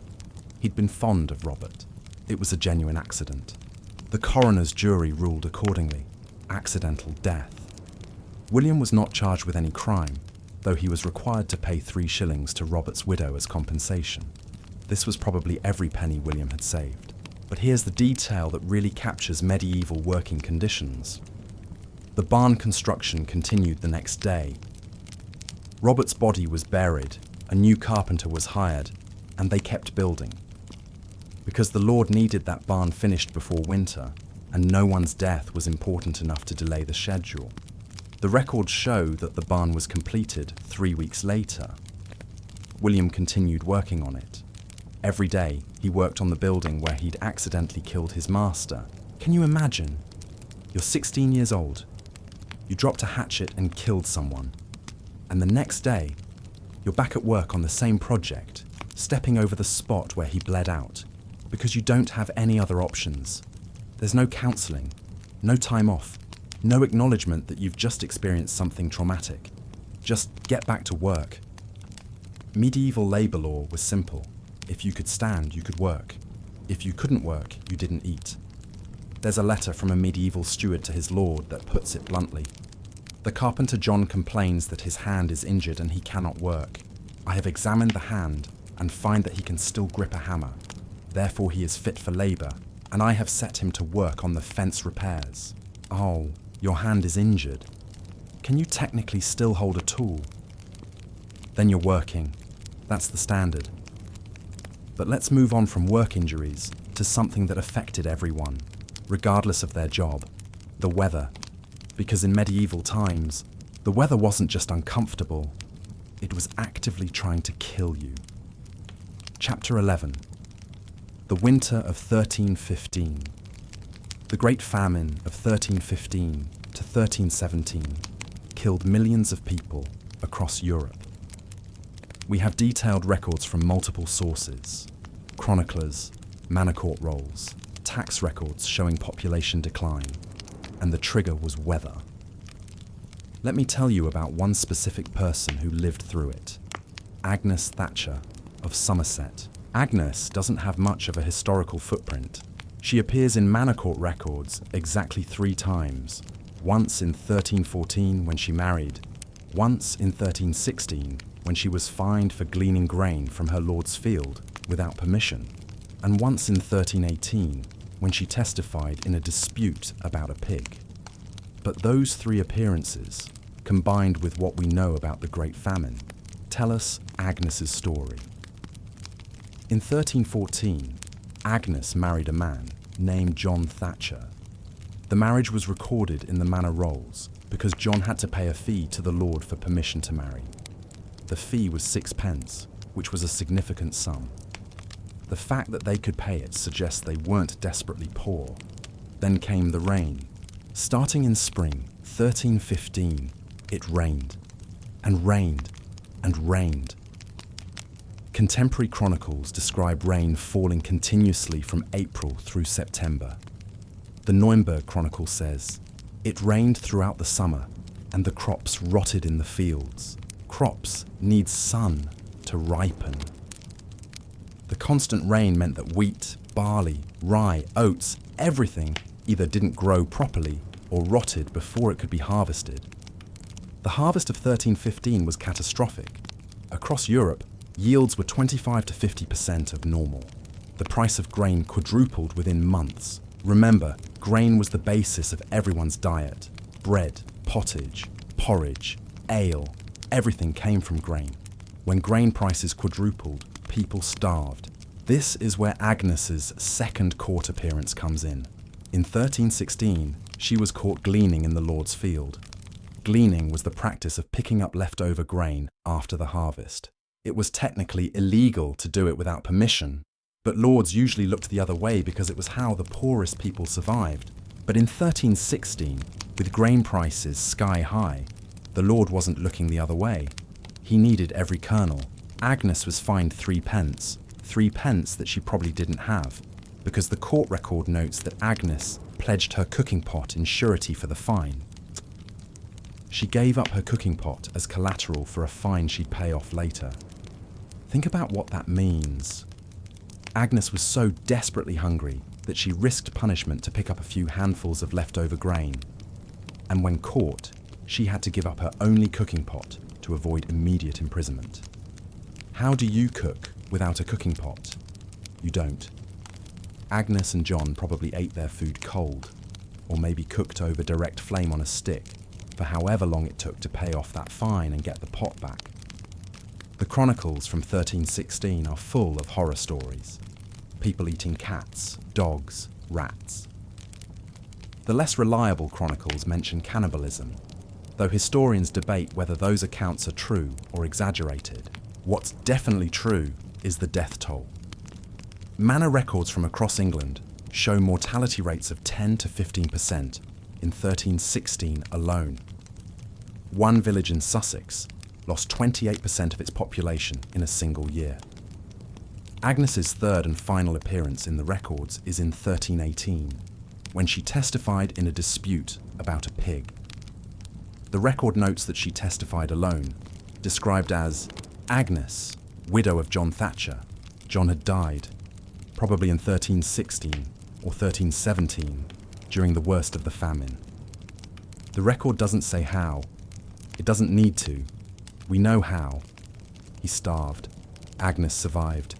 He'd been fond of Robert. It was a genuine accident. The coroner's jury ruled accordingly. Accidental death. William was not charged with any crime, though he was required to pay 3 shillings to Robert's widow as compensation. This was probably every penny William had saved. But here's the detail that really captures medieval working conditions. The barn construction continued the next day. Robert's body was buried, a new carpenter was hired, and they kept building. Because the Lord needed that barn finished before winter, and no one's death was important enough to delay the schedule. The records show that the barn was completed 3 weeks later. William continued working on it. Every day, he worked on the building where he'd accidentally killed his master. Can you imagine? You're 16 years old. You dropped a hatchet and killed someone. And the next day, you're back at work on the same project, stepping over the spot where he bled out, because you don't have any other options. There's no counselling, no time off, no acknowledgement that you've just experienced something traumatic. Just get back to work. Medieval labour law was simple. If you could stand, you could work. If you couldn't work, you didn't eat. There's a letter from a medieval steward to his lord that puts it bluntly. The carpenter John complains that his hand is injured and he cannot work. I have examined the hand and find that he can still grip a hammer. Therefore he is fit for labour, and I have set him to work on the fence repairs. Oh, your hand is injured. Can you technically still hold a tool? Then you're working. That's the standard. But let's move on from work injuries to something that affected everyone, regardless of their job: the weather. Because in medieval times, the weather wasn't just uncomfortable, it was actively trying to kill you. Chapter 11. The Winter of 1315. The Great Famine of 1315 to 1317 killed millions of people across Europe. We have detailed records from multiple sources: chroniclers, manor court rolls, tax records showing population decline, and the trigger was weather. Let me tell you about one specific person who lived through it: Agnes Thatcher of Somerset. Agnes doesn't have much of a historical footprint. She appears in manor court records exactly 3 times: once in 1314 when she married, once in 1316 when she was fined for gleaning grain from her lord's field without permission, and once in 1318 when she testified in a dispute about a pig. But those 3 appearances, combined with what we know about the Great Famine, tell us Agnes's story. In 1314, Agnes married a man named John Thatcher. The marriage was recorded in the manor rolls because John had to pay a fee to the lord for permission to marry. The fee was 6 pence, which was a significant sum. The fact that they could pay it suggests they weren't desperately poor. Then came the rain. Starting in spring 1315, it rained, and rained, and rained. Contemporary chronicles describe rain falling continuously from April through September. The Nuremberg Chronicle says, "It rained throughout the summer, and the crops rotted in the fields." Crops need sun to ripen. The constant rain meant that wheat, barley, rye, oats, everything either didn't grow properly or rotted before it could be harvested. The harvest of 1315 was catastrophic. Across Europe, yields were 25 to 50% of normal. The price of grain quadrupled within months. Remember, grain was the basis of everyone's diet. Bread, pottage, porridge, ale, everything came from grain. When grain prices quadrupled, people starved. This is where Agnes's second court appearance comes in. In 1316, she was caught gleaning in the lord's field. Gleaning was the practice of picking up leftover grain after the harvest. It was technically illegal to do it without permission, but lords usually looked the other way because it was how the poorest people survived. But in 1316, with grain prices sky high, the lord wasn't looking the other way. He needed every kernel. Agnes was fined 3 pence, 3 pence that she probably didn't have, because the court record notes that Agnes pledged her cooking pot in surety for the fine. She gave up her cooking pot as collateral for a fine she'd pay off later. Think about what that means. Agnes was so desperately hungry that she risked punishment to pick up a few handfuls of leftover grain. And when caught, she had to give up her only cooking pot to avoid immediate imprisonment. How do you cook without a cooking pot? You don't. Agnes and John probably ate their food cold, or maybe cooked over direct flame on a stick for however long it took to pay off that fine and get the pot back. The chronicles from 1316 are full of horror stories. People eating cats, dogs, rats. The less reliable chronicles mention cannibalism, though historians debate whether those accounts are true or exaggerated. What's definitely true is the death toll. Manor records from across England show mortality rates of 10 to 15% in 1316 alone. One village in Sussex lost 28% of its population in a single year. Agnes's third and final appearance in the records is in 1318, when she testified in a dispute about a pig. The record notes that she testified alone, described as Agnes, widow of John Thatcher. John had died, probably in 1316 or 1317, during the worst of the famine. The record doesn't say how. It doesn't need to. We know how. He starved. Agnes survived.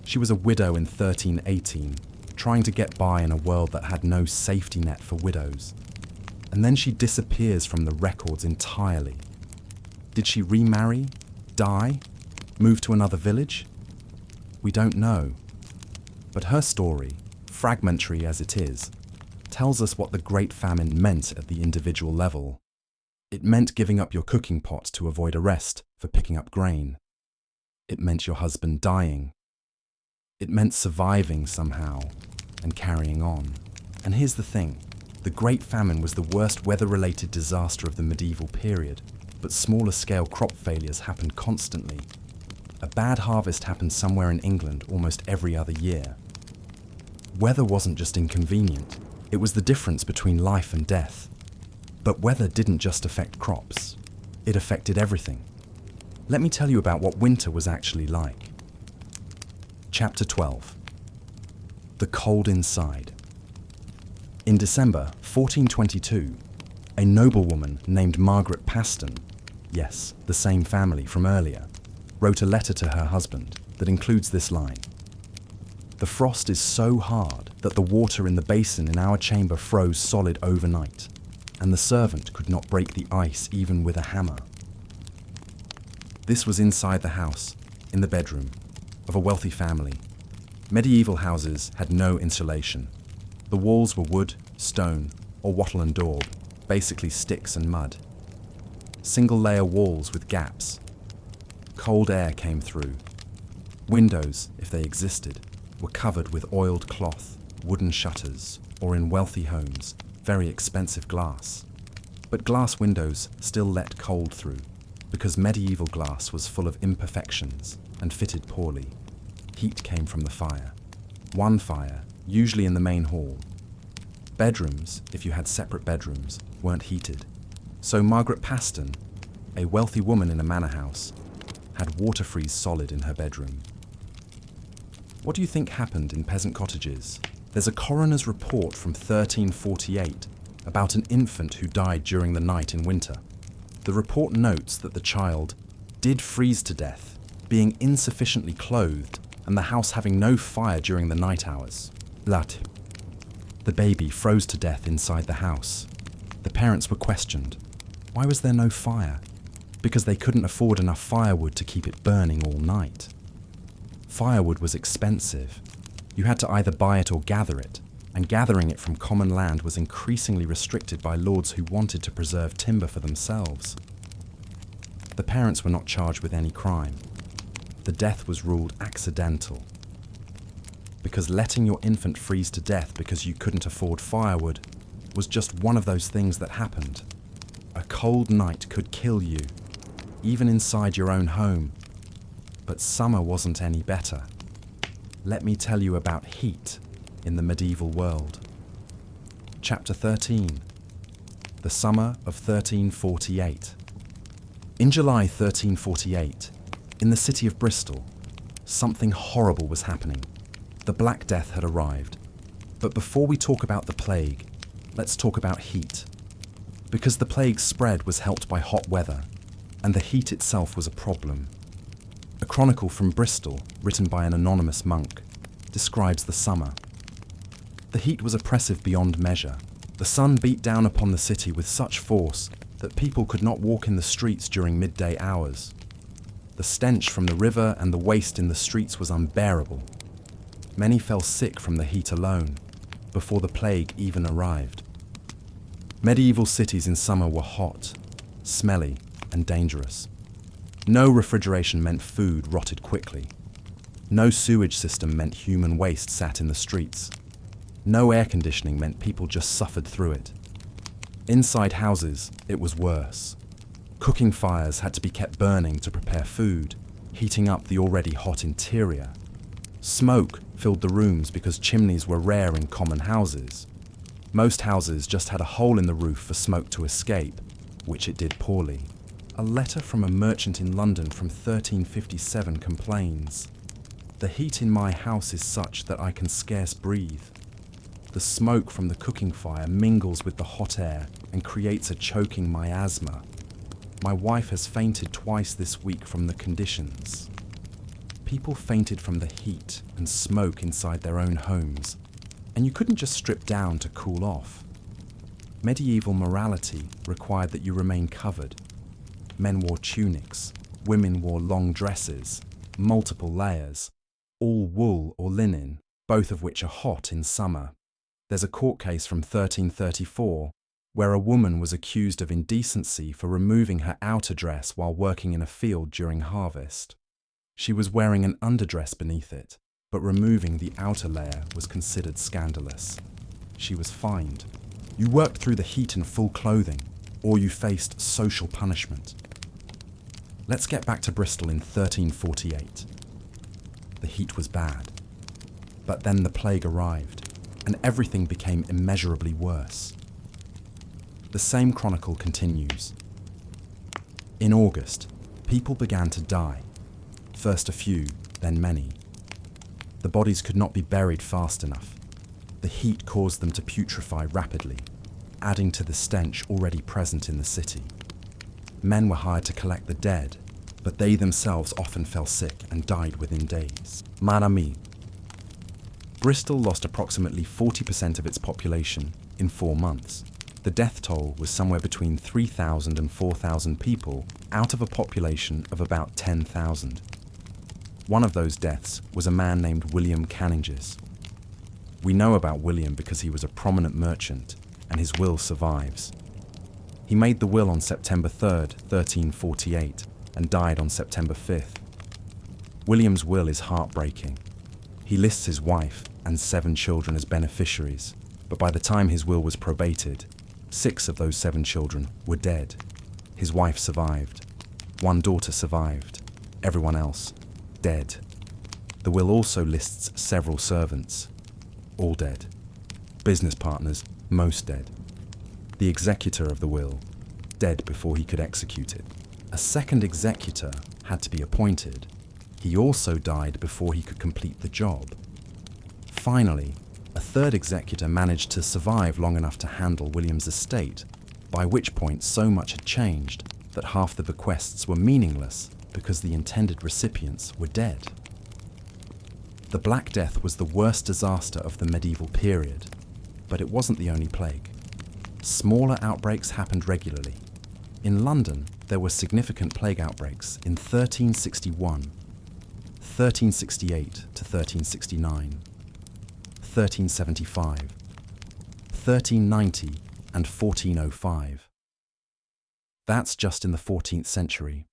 She was a widow in 1318, trying to get by in a world that had no safety net for widows. And then she disappears from the records entirely. Did she remarry? Die? Move to another village? We don't know. But her story, fragmentary as it is, tells us what the Great Famine meant at the individual level. It meant giving up your cooking pot to avoid arrest for picking up grain. It meant your husband dying. It meant surviving somehow and carrying on. And here's the thing. The Great Famine was the worst weather-related disaster of the medieval period, but smaller-scale crop failures happened constantly. A bad harvest happened somewhere in England almost every other year. Weather wasn't just inconvenient, it was the difference between life and death. But weather didn't just affect crops, it affected everything. Let me tell you about what winter was actually like. Chapter 12. The Cold Inside. In December 1422, a noblewoman named Margaret Paston, yes, the same family from earlier, wrote a letter to her husband that includes this line. The frost is so hard that the water in the basin in our chamber froze solid overnight, and the servant could not break the ice even with a hammer. This was inside the house, in the bedroom, of a wealthy family. Medieval houses had no insulation. The walls were wood, stone, or wattle and daub, basically sticks and mud. Single-layer walls with gaps. Cold air came through. Windows, if they existed, were covered with oiled cloth, wooden shutters, or in wealthy homes, very expensive glass. But glass windows still let cold through, because medieval glass was full of imperfections and fitted poorly. Heat came from the fire. One fire, usually in the main hall. Bedrooms, if you had separate bedrooms, weren't heated. So Margaret Paston, a wealthy woman in a manor house, had water freeze solid in her bedroom. What do you think happened in peasant cottages? There's a coroner's report from 1348 about an infant who died during the night in winter. The report notes that the child did freeze to death, being insufficiently clothed and the house having no fire during the night hours. Lat. The baby froze to death inside the house. The parents were questioned. Why was there no fire? Because they couldn't afford enough firewood to keep it burning all night. Firewood was expensive. You had to either buy it or gather it, and gathering it from common land was increasingly restricted by lords who wanted to preserve timber for themselves. The parents were not charged with any crime. The death was ruled accidental. Because letting your infant freeze to death because you couldn't afford firewood was just one of those things that happened. A cold night could kill you, even inside your own home. But summer wasn't any better. Let me tell you about heat in the medieval world. Chapter 13. The summer of 1348. In July 1348, in the city of Bristol, something horrible was happening. The Black Death had arrived. But before we talk about the plague, let's talk about heat. Because the plague's spread was helped by hot weather, and the heat itself was a problem. A chronicle from Bristol, written by an anonymous monk, describes the summer. The heat was oppressive beyond measure. The sun beat down upon the city with such force that people could not walk in the streets during midday hours. The stench from the river and the waste in the streets was unbearable. Many fell sick from the heat alone, before the plague even arrived. Medieval cities in summer were hot, smelly, and dangerous. No refrigeration meant food rotted quickly. No sewage system meant human waste sat in the streets. No air conditioning meant people just suffered through it. Inside houses, it was worse. Cooking fires had to be kept burning to prepare food, heating up the already hot interior. Smoke filled the rooms because chimneys were rare in common houses. Most houses just had a hole in the roof for smoke to escape, which it did poorly. A letter from a merchant in London from 1357 complains, "The heat in my house is such that I can scarce breathe. The smoke from the cooking fire mingles with the hot air and creates a choking miasma. My wife has fainted twice this week from the conditions." People fainted from the heat and smoke inside their own homes, and you couldn't just strip down to cool off. Medieval morality required that you remain covered. Men wore tunics, women wore long dresses, multiple layers, all wool or linen, both of which are hot in summer. There's a court case from 1334 where a woman was accused of indecency for removing her outer dress while working in a field during harvest. She was wearing an underdress beneath it, but removing the outer layer was considered scandalous. She was fined. You worked through the heat in full clothing, or you faced social punishment. Let's get back to Bristol in 1348. The heat was bad. But then the plague arrived, and everything became immeasurably worse. The same chronicle continues. In August, people began to die. First a few, then many. The bodies could not be buried fast enough. The heat caused them to putrefy rapidly, adding to the stench already present in the city. Men were hired to collect the dead, but they themselves often fell sick and died within days. Mon ami. Bristol lost approximately 40% of its population in 4 months. The death toll was somewhere between 3,000 and 4,000 people out of a population of about 10,000. One of those deaths was a man named William Canninges. We know about William because he was a prominent merchant, and his will survives. He made the will on September 3rd, 1348, and died on September 5th. William's will is heartbreaking. He lists his wife and 7 children as beneficiaries, but by the time his will was probated, 6 of those 7 children were dead. His wife survived. 1 daughter survived. Everyone else, dead. The will also lists several servants, all dead. Business partners, most dead. The executor of the will, dead before he could execute it. A second executor had to be appointed. He also died before he could complete the job. Finally, a third executor managed to survive long enough to handle William's estate, by which point so much had changed that half the bequests were meaningless because the intended recipients were dead. The Black Death was the worst disaster of the medieval period, but it wasn't the only plague. Smaller outbreaks happened regularly. In London, there were significant plague outbreaks in 1361, 1368 to 1369, 1375, 1390 and 1405. That's just in the 14th century.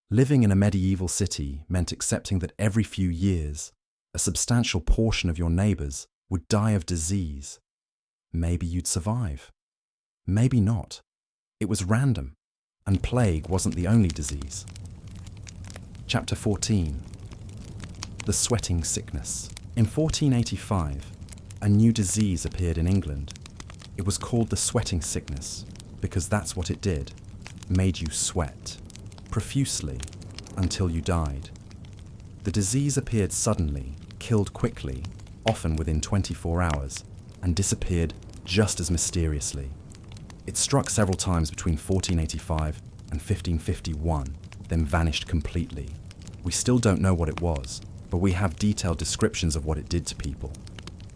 Living in a medieval city meant accepting that every few years, a substantial portion of your neighbours would die of disease. Maybe you'd survive. Maybe not. It was random, and plague wasn't the only disease. Chapter 14. The Sweating Sickness. In 1485, a new disease appeared in England. It was called the sweating sickness because that's what it did, made you sweat, profusely, until you died. The disease appeared suddenly, killed quickly, often within 24 hours, and disappeared just as mysteriously. It struck several times between 1485 and 1551, then vanished completely. We still don't know what it was, but we have detailed descriptions of what it did to people.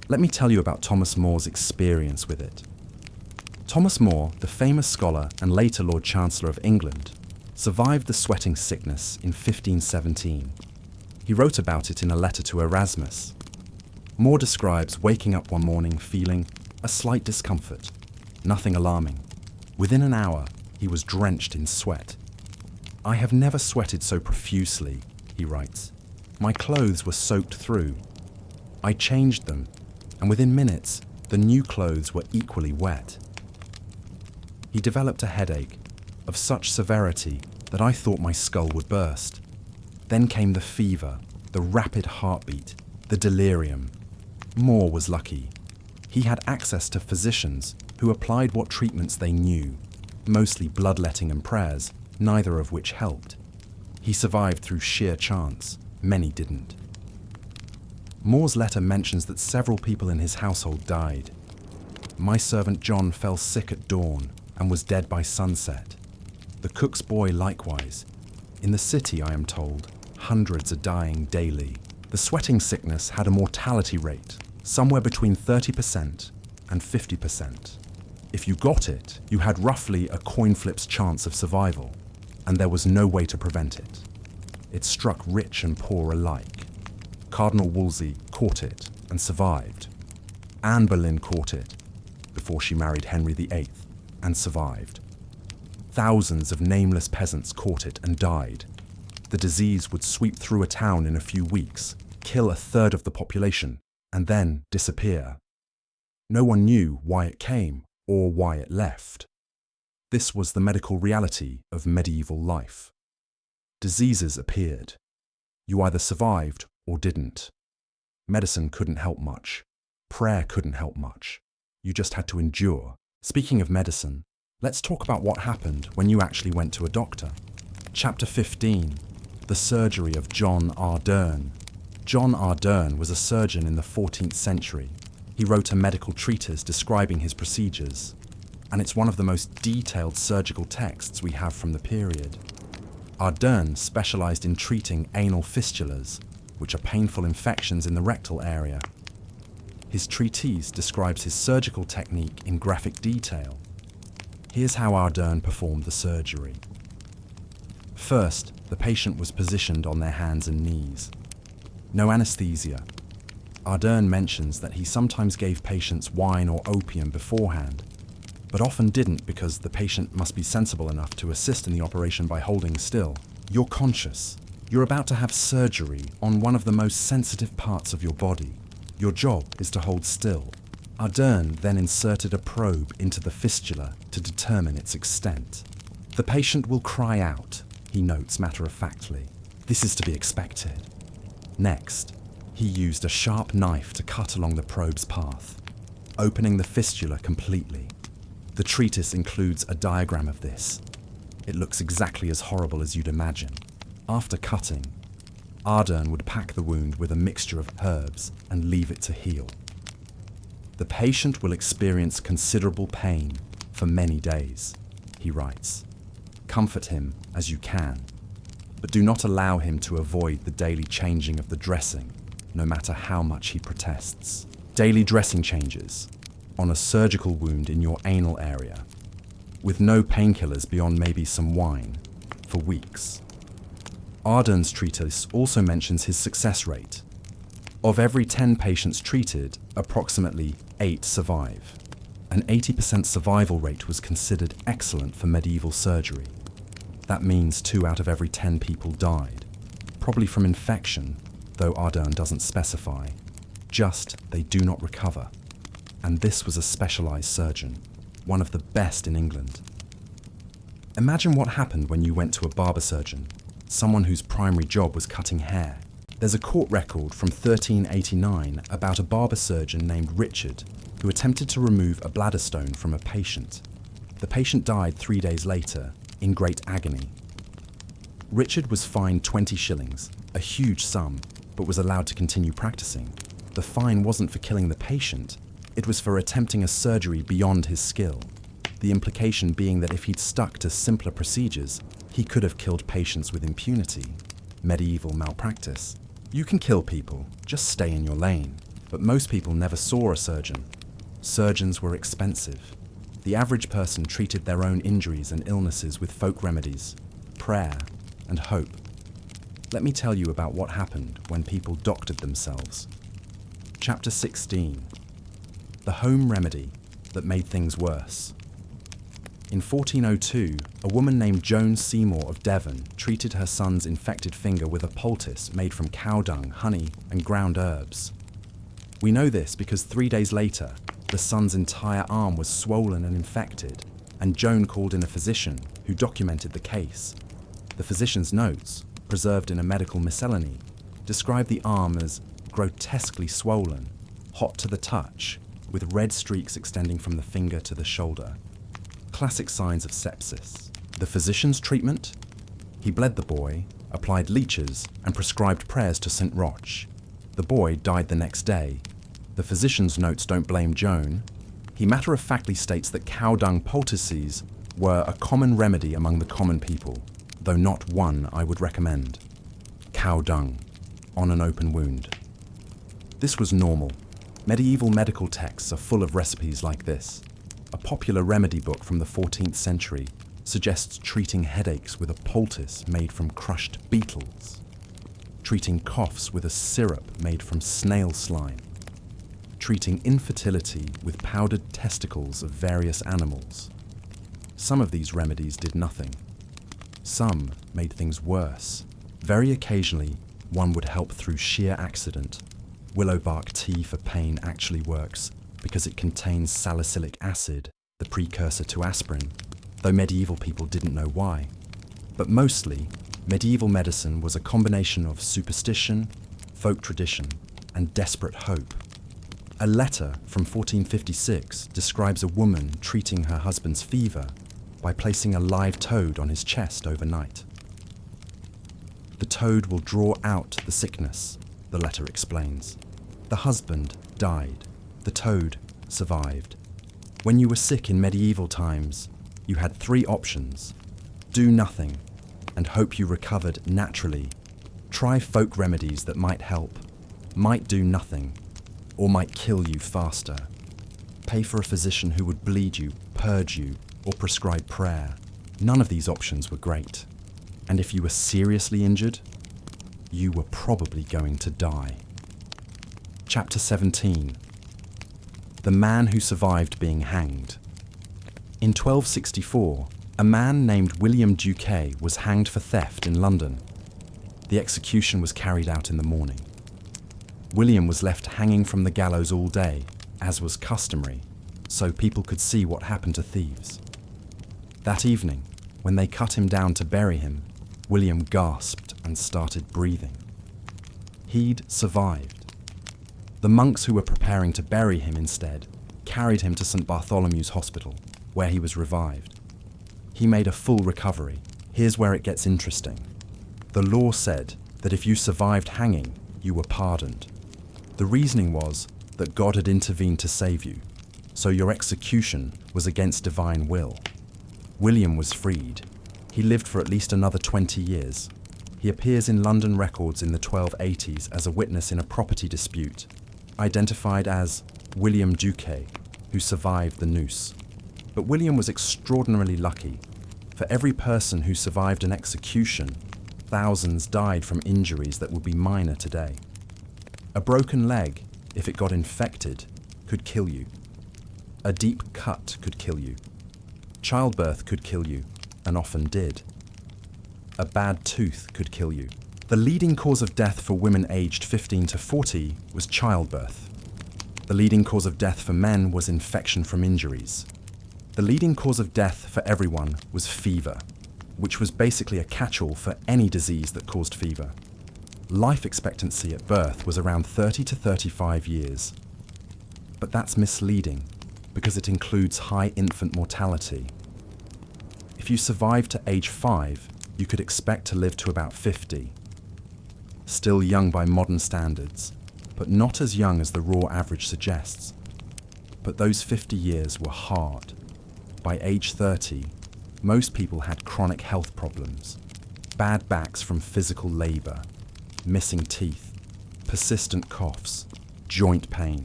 Let me tell you about Thomas More's experience with it. Thomas More, the famous scholar and later Lord Chancellor of England, survived the sweating sickness in 1517. He wrote about it in a letter to Erasmus. More describes waking up one morning feeling a slight discomfort, nothing alarming. Within an hour, he was drenched in sweat. "I have never sweated so profusely," he writes. "My clothes were soaked through. I changed them, and within minutes, the new clothes were equally wet." He developed a headache of such severity that I thought my skull would burst. Then came the fever, the rapid heartbeat, the delirium. More was lucky. He had access to physicians who applied what treatments they knew, mostly bloodletting and prayers, neither of which helped. He survived through sheer chance. Many didn't. More's letter mentions that several people in his household died. "My servant John fell sick at dawn and was dead by sunset. The cook's boy likewise. In the city, I am told, hundreds are dying daily." The sweating sickness had a mortality rate somewhere between 30% and 50%. If you got it, you had roughly a coin flip's chance of survival, and there was no way to prevent it. It struck rich and poor alike. Cardinal Wolsey caught it and survived. Anne Boleyn caught it before she married Henry VIII and survived. Thousands of nameless peasants caught it and died. The disease would sweep through a town in a few weeks, kill a third of the population, and then disappear. No one knew why it came or why it left. This was the medical reality of medieval life. Diseases appeared. You either survived or didn't. Medicine couldn't help much. Prayer couldn't help much. You just had to endure. Speaking of medicine, let's talk about what happened when you actually went to a doctor. Chapter 15. The Surgery of John Ardern. John Ardern was a surgeon in the 14th century. He wrote a medical treatise describing his procedures, and it's one of the most detailed surgical texts we have from the period. Ardern specialized in treating anal fistulas, which are painful infections in the rectal area. His treatise describes his surgical technique in graphic detail. Here's how Ardern performed the surgery. First, the patient was positioned on their hands and knees. No anesthesia. Ardern mentions that he sometimes gave patients wine or opium beforehand, but often didn't because the patient must be sensible enough to assist in the operation by holding still. You're conscious. You're about to have surgery on one of the most sensitive parts of your body. Your job is to hold still. Ardern then inserted a probe into the fistula to determine its extent. The patient will cry out, he notes matter-of-factly. This is to be expected. Next, he used a sharp knife to cut along the probe's path, opening the fistula completely. The treatise includes a diagram of this. It looks exactly as horrible as you'd imagine. After cutting, Ardern would pack the wound with a mixture of herbs and leave it to heal. The patient will experience considerable pain for many days, he writes. Comfort him as you can, but do not allow him to avoid the daily changing of the dressing, no matter how much he protests. Daily dressing changes on a surgical wound in your anal area, with no painkillers beyond maybe some wine, for weeks. Ardern's treatise also mentions his success rate. Of every 10 patients treated, approximately 8 survive. An 80% survival rate was considered excellent for medieval surgery. That means 2 out of every 10 people died, probably from infection, though Ardern doesn't specify. Just they do not recover. And this was a specialized surgeon, one of the best in England. Imagine what happened when you went to a barber surgeon, someone whose primary job was cutting hair. There's a court record from 1389 about a barber surgeon named Richard who attempted to remove a bladder stone from a patient. The patient died 3 days later, in great agony. Richard was fined 20 shillings, a huge sum, but was allowed to continue practicing. The fine wasn't for killing the patient, it was for attempting a surgery beyond his skill. The implication being that if he'd stuck to simpler procedures, he could have killed patients with impunity. Medieval malpractice. You can kill people, just stay in your lane. But most people never saw a surgeon. Surgeons were expensive. The average person treated their own injuries and illnesses with folk remedies, prayer, and hope. Let me tell you about what happened when people doctored themselves. Chapter 16. The home remedy that made things worse. In 1402, a woman named Joan Seymour of Devon treated her son's infected finger with a poultice made from cow dung, honey, and ground herbs. We know this because 3 days later, the son's entire arm was swollen and infected, and Joan called in a physician who documented the case. The physician's notes, preserved in a medical miscellany, describe the arm as grotesquely swollen, hot to the touch, with red streaks extending from the finger to the shoulder. Classic signs of sepsis. The physician's treatment? He bled the boy, applied leeches, and prescribed prayers to St. Roch. The boy died the next day. The physician's notes don't blame Joan. He matter-of-factly states that cow dung poultices were a common remedy among the common people, though not one I would recommend. Cow dung, on an open wound. This was normal. Medieval medical texts are full of recipes like this. A popular remedy book from the 14th century suggests treating headaches with a poultice made from crushed beetles. treating coughs with a syrup made from snail slime, treating infertility with powdered testicles of various animals. Some of these remedies did nothing. Some made things worse. Very occasionally, one would help through sheer accident. Willow bark tea for pain actually works because it contains salicylic acid, the precursor to aspirin, though medieval people didn't know why. But mostly, medieval medicine was a combination of superstition, folk tradition, and desperate hope. A letter from 1456 describes a woman treating her husband's fever by placing a live toad on his chest overnight. The toad will draw out the sickness, the letter explains. The husband died. The toad survived. When you were sick in medieval times, you had 3 options. Do nothing and hope you recovered naturally. Try folk remedies that might help, might do nothing, or might kill you faster. Pay for a physician who would bleed you, purge you, or prescribe prayer. None of these options were great. And if you were seriously injured, you were probably going to die. Chapter 17. The man who survived being hanged. In 1264, a man named William Duque was hanged for theft in London. The execution was carried out in the morning. William was left hanging from the gallows all day, as was customary, so people could see what happened to thieves. That evening, when they cut him down to bury him, William gasped and started breathing. He'd survived. The monks who were preparing to bury him instead carried him to St. Bartholomew's Hospital, where he was revived. He made a full recovery. Here's where it gets interesting. The law said that if you survived hanging, you were pardoned. The reasoning was that God had intervened to save you, so your execution was against divine will. William was freed. He lived for at least another 20 years. He appears in London records in the 1280s as a witness in a property dispute, identified as William Duque, who survived the noose. But William was extraordinarily lucky. For every person who survived an execution, thousands died from injuries that would be minor today. A broken leg, if it got infected, could kill you. A deep cut could kill you. Childbirth could kill you, and often did. A bad tooth could kill you. The leading cause of death for women aged 15 to 40 was childbirth. The leading cause of death for men was infection from injuries. The leading cause of death for everyone was fever, which was basically a catch-all for any disease that caused fever. Life expectancy at birth was around 30 to 35 years. But that's misleading, because it includes high infant mortality. If you survived to age 5, you could expect to live to about 50. Still young by modern standards, but not as young as the raw average suggests. But those 50 years were hard. By age 30, most people had chronic health problems, bad backs from physical labor, missing teeth, persistent coughs, joint pain,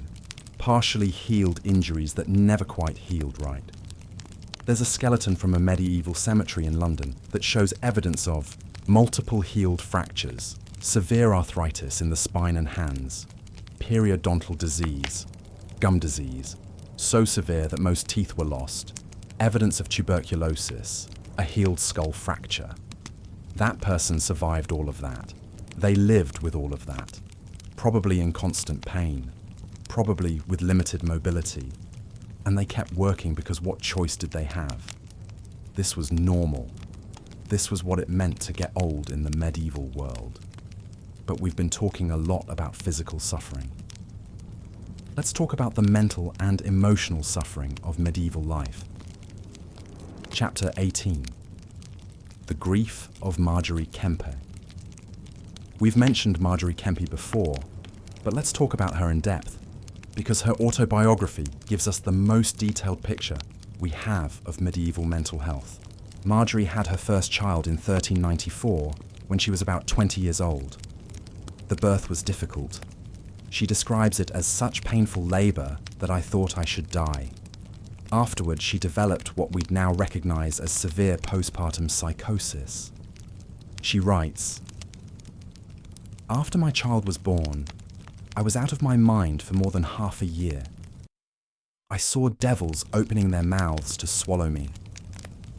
partially healed injuries that never quite healed right. There's a skeleton from a medieval cemetery in London that shows evidence of multiple healed fractures, severe arthritis in the spine and hands, periodontal disease, gum disease, so severe that most teeth were lost, evidence of tuberculosis, a healed skull fracture. That person survived all of that. They lived with all of that, probably in constant pain, probably with limited mobility. And they kept working because what choice did they have? This was normal. This was what it meant to get old in the medieval world. But we've been talking a lot about physical suffering. Let's talk about the mental and emotional suffering of medieval life. Chapter 18. The Grief of Marjorie Kempe. We've mentioned Marjorie Kempe before, but let's talk about her in depth, because her autobiography gives us the most detailed picture we have of medieval mental health. Marjorie had her first child in 1394 when she was about 20 years old. The birth was difficult. She describes it as such painful labour that I thought I should die. Afterwards, she developed what we'd now recognise as severe postpartum psychosis. She writes, After my child was born, I was out of my mind for more than half a year. I saw devils opening their mouths to swallow me.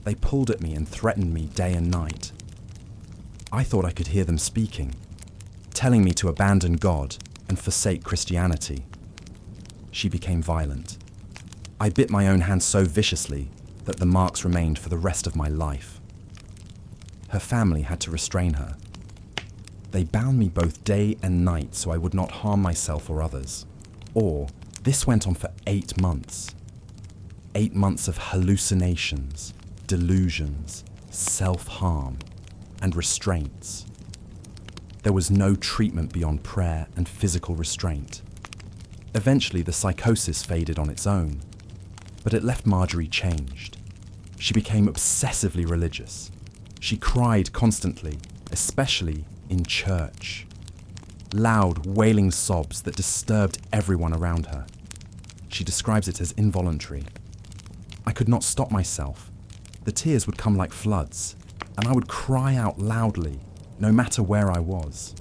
They pulled at me and threatened me day and night. I thought I could hear them speaking, telling me to abandon God and forsake Christianity. She became violent. I bit my own hand so viciously that the marks remained for the rest of my life. Her family had to restrain her. They bound me both day and night so I would not harm myself or others. This went on for 8 months. 8 months of hallucinations, delusions, self-harm, and restraints. There was no treatment beyond prayer and physical restraint. Eventually, the psychosis faded on its own, but it left Marjorie changed. She became obsessively religious. She cried constantly, especially in church. Loud, wailing sobs that disturbed everyone around her. She describes it as involuntary. I could not stop myself. The tears would come like floods, and I would cry out loudly, no matter where I was.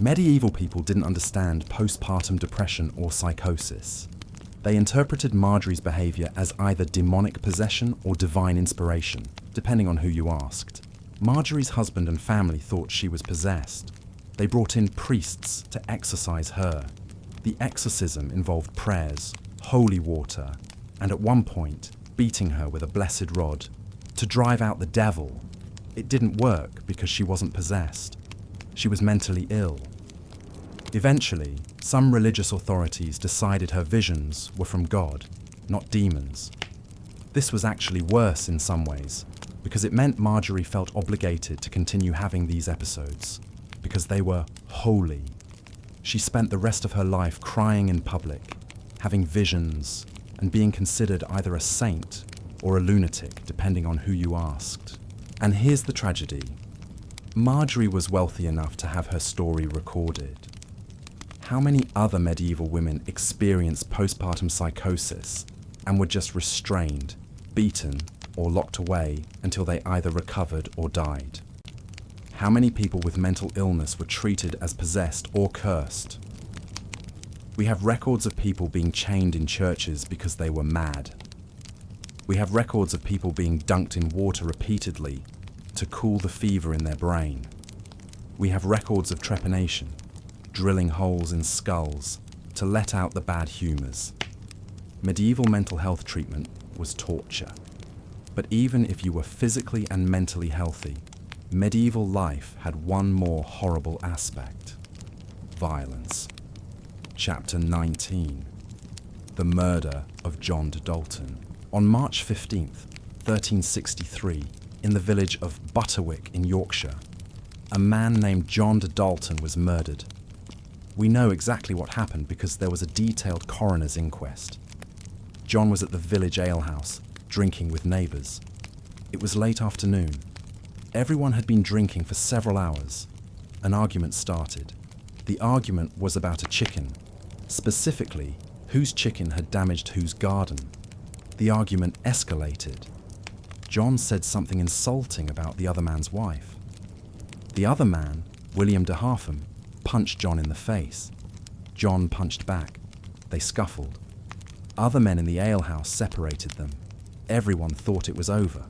Medieval people didn't understand postpartum depression or psychosis. They interpreted Marjorie's behaviour as either demonic possession or divine inspiration, depending on who you asked. Marjorie's husband and family thought she was possessed. They brought in priests to exorcise her. The exorcism involved prayers, holy water, and at one point, beating her with a blessed rod to drive out the devil. It didn't work because she wasn't possessed. She was mentally ill. Eventually, some religious authorities decided her visions were from God, not demons. This was actually worse in some ways, because it meant Marjorie felt obligated to continue having these episodes, because they were holy. She spent the rest of her life crying in public, having visions, and being considered either a saint or a lunatic, depending on who you asked. And here's the tragedy. Marjorie was wealthy enough to have her story recorded. How many other medieval women experienced postpartum psychosis and were just restrained, beaten, or locked away until they either recovered or died? How many people with mental illness were treated as possessed or cursed? We have records of people being chained in churches because they were mad. We have records of people being dunked in water repeatedly to cool the fever in their brain. We have records of trepanation, drilling holes in skulls to let out the bad humours. Medieval mental health treatment was torture. But even if you were physically and mentally healthy, medieval life had one more horrible aspect: violence. Chapter 19. The Murder of John de Dalton. On March 15th, 1363, in the village of Butterwick in Yorkshire, a man named John de Dalton was murdered. We know exactly what happened because there was a detailed coroner's inquest. John was at the village alehouse, drinking with neighbours. It was late afternoon. Everyone had been drinking for several hours. An argument started. The argument was about a chicken. Specifically, whose chicken had damaged whose garden. The argument escalated. John said something insulting about the other man's wife. The other man, William de Harpham, punched John in the face. John punched back. They scuffled. Other men in the alehouse separated them. Everyone thought it was over.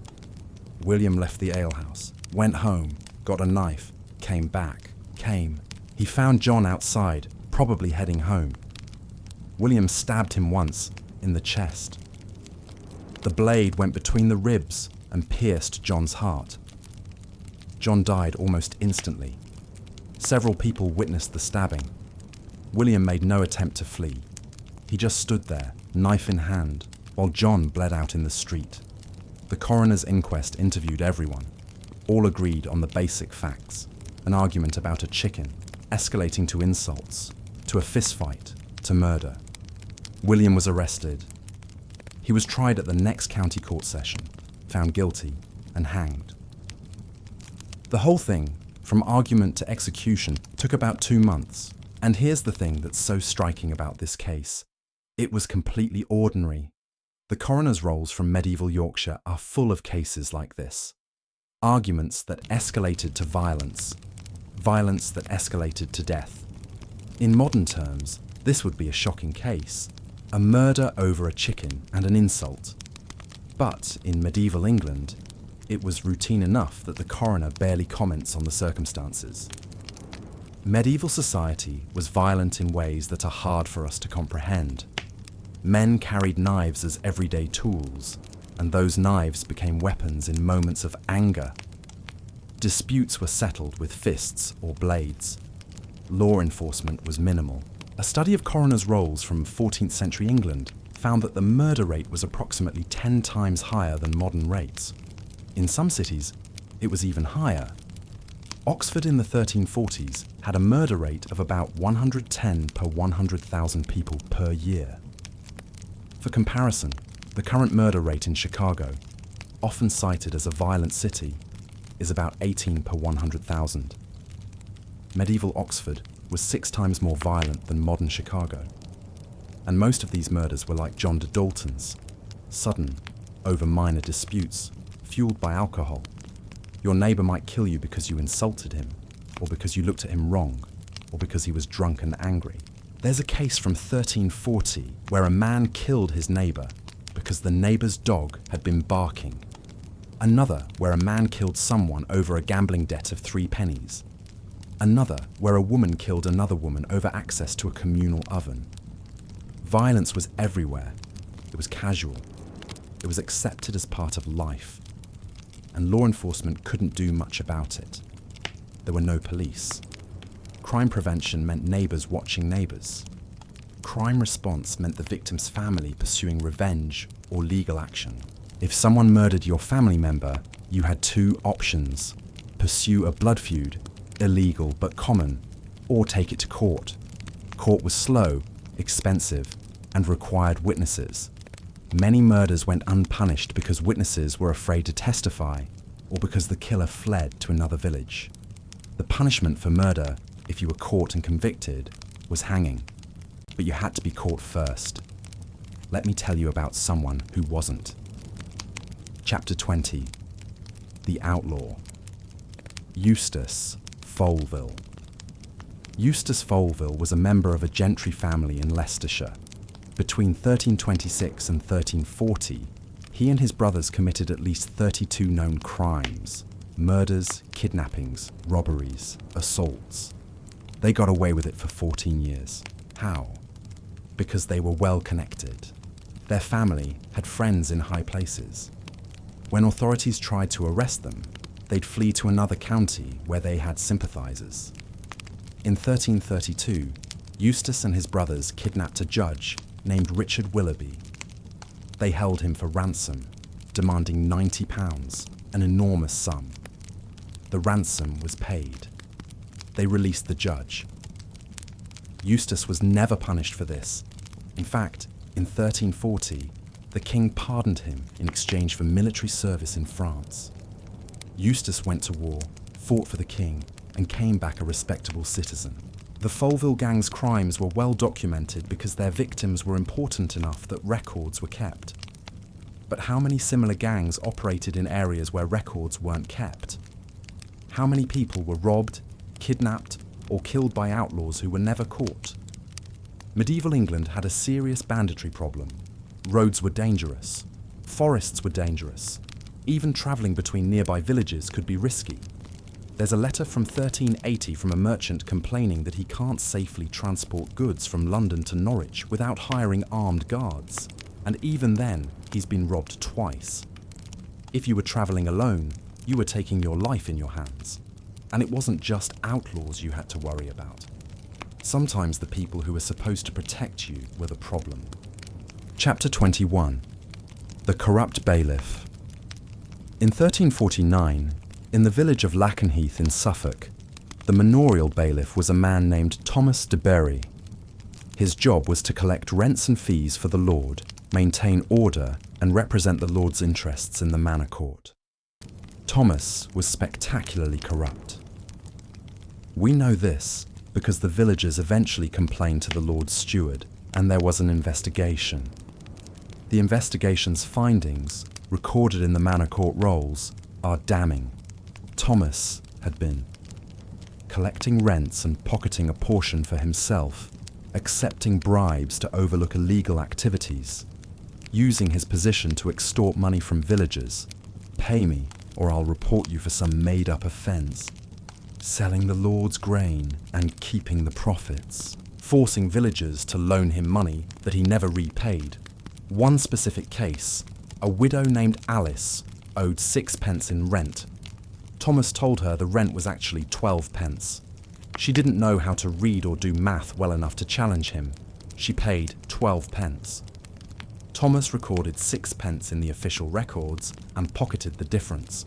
William left the alehouse, went home, got a knife, came back. He found John outside, probably heading home. William stabbed him once, in the chest. The blade went between the ribs and pierced John's heart. John died almost instantly. Several people witnessed the stabbing. William made no attempt to flee. He just stood there, knife in hand, while John bled out in the street. The coroner's inquest interviewed everyone. All agreed on the basic facts. An argument about a chicken, escalating to insults, to a fistfight, to murder. William was arrested. He was tried at the next county court session, found guilty, and hanged. The whole thing, from argument to execution, took about 2 months. And here's the thing that's so striking about this case. It was completely ordinary. The coroner's rolls from medieval Yorkshire are full of cases like this. Arguments that escalated to violence. violence that escalated to death. In modern terms, this would be a shocking case, a murder over a chicken and an insult. But in medieval England, it was routine enough that the coroner barely comments on the circumstances. Medieval society was violent in ways that are hard for us to comprehend. Men carried knives as everyday tools, and those knives became weapons in moments of anger. Disputes were settled with fists or blades. Law enforcement was minimal. A study of coroners' rolls from 14th century England found that the murder rate was approximately 10 times higher than modern rates. In some cities, it was even higher. Oxford in the 1340s had a murder rate of about 110 per 100,000 people per year. For comparison, the current murder rate in Chicago, often cited as a violent city, is about 18 per 100,000. Medieval Oxford was 6 times more violent than modern Chicago. And most of these murders were like John de Dalton's, sudden, over minor disputes, fueled by alcohol. Your neighbour might kill you because you insulted him, or because you looked at him wrong, or because he was drunk and angry. There's a case from 1340 where a man killed his neighbour because the neighbour's dog had been barking. Another where a man killed someone over a gambling debt of 3 pennies. Another where a woman killed another woman over access to a communal oven. Violence was everywhere. It was casual. It was accepted as part of life. And law enforcement couldn't do much about it. There were no police. Crime prevention meant neighbours watching neighbours. Crime response meant the victim's family pursuing revenge or legal action. If someone murdered your family member, you had 2 options: pursue a blood feud, illegal but common, or take it to court. Court was slow, expensive, and required witnesses. Many murders went unpunished because witnesses were afraid to testify, or because the killer fled to another village. The punishment for murder, if you were caught and convicted, was hanging. But you had to be caught first. Let me tell you about someone who wasn't. Chapter 20. The Outlaw. Eustace Foleville. Eustace Foleville was a member of a gentry family in Leicestershire. Between 1326 and 1340, he and his brothers committed at least 32 known crimes: murders, kidnappings, robberies, assaults. They got away with it for 14 years. How? Because they were well connected. Their family had friends in high places. When authorities tried to arrest them, they'd flee to another county where they had sympathizers. In 1332, Eustace and his brothers kidnapped a judge named Richard Willoughby. They held him for ransom, demanding £90, an enormous sum. The ransom was paid. They released the judge. Eustace was never punished for this. In fact, in 1340, the king pardoned him in exchange for military service in France. Eustace went to war, fought for the king, and came back a respectable citizen. The Foleville gang's crimes were well documented because their victims were important enough that records were kept. But how many similar gangs operated in areas where records weren't kept? How many people were robbed, kidnapped, or killed by outlaws who were never caught? Medieval England had a serious banditry problem. Roads were dangerous. Forests were dangerous. Even travelling between nearby villages could be risky. There's a letter from 1380 from a merchant complaining that he can't safely transport goods from London to Norwich without hiring armed guards. And even then, he's been robbed twice. If you were travelling alone, you were taking your life in your hands. And it wasn't just outlaws you had to worry about. Sometimes the people who were supposed to protect you were the problem. Chapter 21. The Corrupt Bailiff. In 1349, in the village of Lakenheath in Suffolk, the manorial bailiff was a man named Thomas de Berry. His job was to collect rents and fees for the lord, maintain order, and represent the lord's interests in the manor court. Thomas was spectacularly corrupt. We know this because the villagers eventually complained to the Lord's steward, and there was an investigation. The investigation's findings, recorded in the manor court rolls, are damning. Thomas had been collecting rents and pocketing a portion for himself, accepting bribes to overlook illegal activities, using his position to extort money from villagers, pay me or I'll report you for some made-up offence, selling the Lord's grain and keeping the profits, forcing villagers to loan him money that he never repaid. One specific case, a widow named Alice owed 6 pence in rent. Thomas told her the rent was actually 12 pence. She didn't know how to read or do math well enough to challenge him. She paid 12 pence. Thomas recorded 6 pence in the official records and pocketed the difference.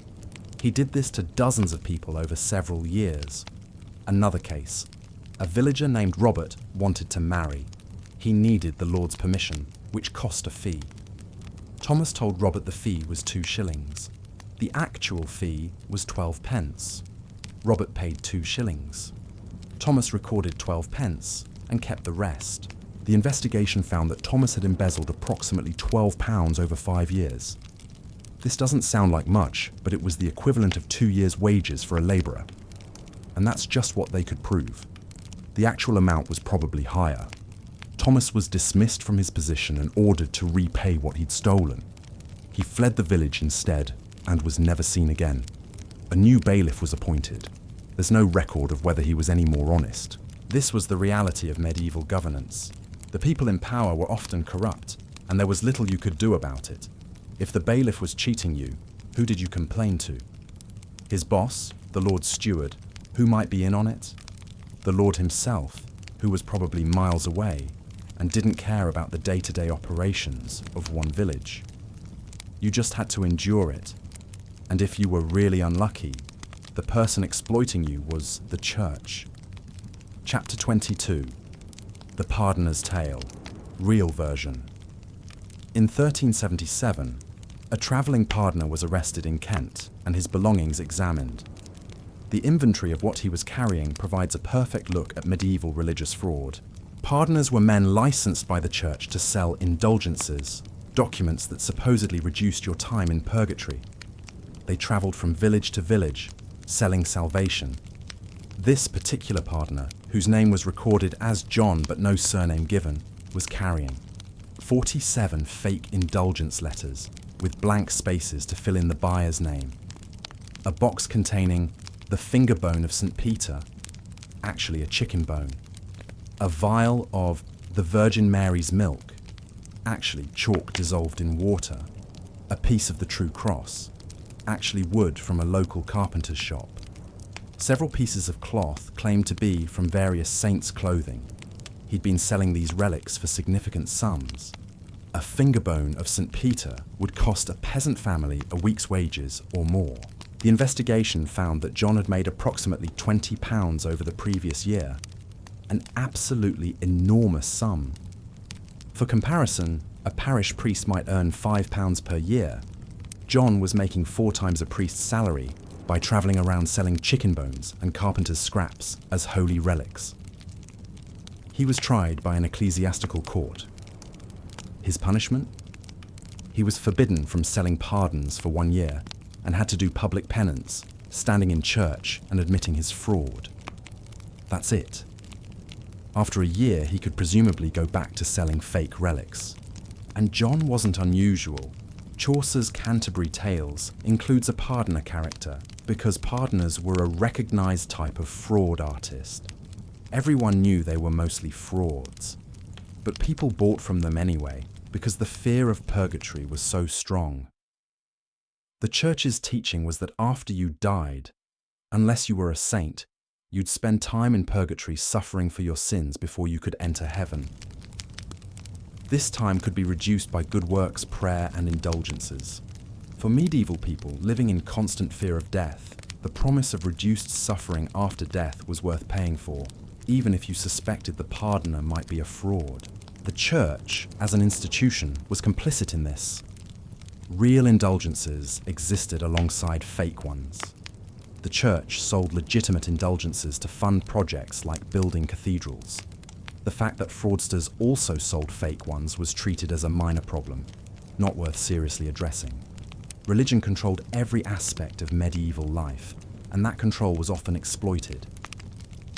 He did this to dozens of people over several years. Another case. A villager named Robert wanted to marry. He needed the Lord's permission, which cost a fee. Thomas told Robert the fee was 2 shillings. The actual fee was 12 pence. Robert paid 2 shillings. Thomas recorded 12 pence and kept the rest. The investigation found that Thomas had embezzled approximately £12 over 5 years. This doesn't sound like much, but it was the equivalent of 2 years' wages for a labourer. And that's just what they could prove. The actual amount was probably higher. Thomas was dismissed from his position and ordered to repay what he'd stolen. He fled the village instead and was never seen again. A new bailiff was appointed. There's no record of whether he was any more honest. This was the reality of medieval governance. The people in power were often corrupt, and there was little you could do about it. If the bailiff was cheating you, who did you complain to? His boss, the Lord's steward, who might be in on it? The Lord himself, who was probably miles away and didn't care about the day-to-day operations of one village. You just had to endure it. And if you were really unlucky, the person exploiting you was the church. Chapter 22. The Pardoner's Tale, real version. In 1377, a travelling pardoner was arrested in Kent and his belongings examined. The inventory of what he was carrying provides a perfect look at medieval religious fraud. Pardoners were men licensed by the church to sell indulgences, documents that supposedly reduced your time in purgatory. They travelled from village to village, selling salvation. This particular pardoner, whose name was recorded as John but no surname given, was carrying 47 fake indulgence letters with blank spaces to fill in the buyer's name. A box containing the finger bone of St. Peter, actually a chicken bone. A vial of the Virgin Mary's milk, actually chalk dissolved in water. A piece of the true cross, actually wood from a local carpenter's shop. Several pieces of cloth claimed to be from various saints' clothing. He'd been selling these relics for significant sums. A finger bone of St. Peter would cost a peasant family a week's wages or more. The investigation found that John had made approximately £20 over the previous year, an absolutely enormous sum. For comparison, a parish priest might earn £5 per year. John was making 4 times a priest's salary by travelling around selling chicken bones and carpenter's scraps as holy relics. He was tried by an ecclesiastical court. His punishment? He was forbidden from selling pardons for 1 year and had to do public penance, standing in church and admitting his fraud. That's it. After a year, he could presumably go back to selling fake relics. And John wasn't unusual. Chaucer's Canterbury Tales includes a pardoner character because pardoners were a recognised type of fraud artist. Everyone knew they were mostly frauds, but people bought from them anyway because the fear of purgatory was so strong. The church's teaching was that after you died, unless you were a saint, you'd spend time in purgatory suffering for your sins before you could enter heaven. This time could be reduced by good works, prayer, and indulgences. For medieval people living in constant fear of death, the promise of reduced suffering after death was worth paying for, even if you suspected the pardoner might be a fraud. The church, as an institution, was complicit in this. Real indulgences existed alongside fake ones. The church sold legitimate indulgences to fund projects like building cathedrals. The fact that fraudsters also sold fake ones was treated as a minor problem, not worth seriously addressing. Religion controlled every aspect of medieval life, and that control was often exploited.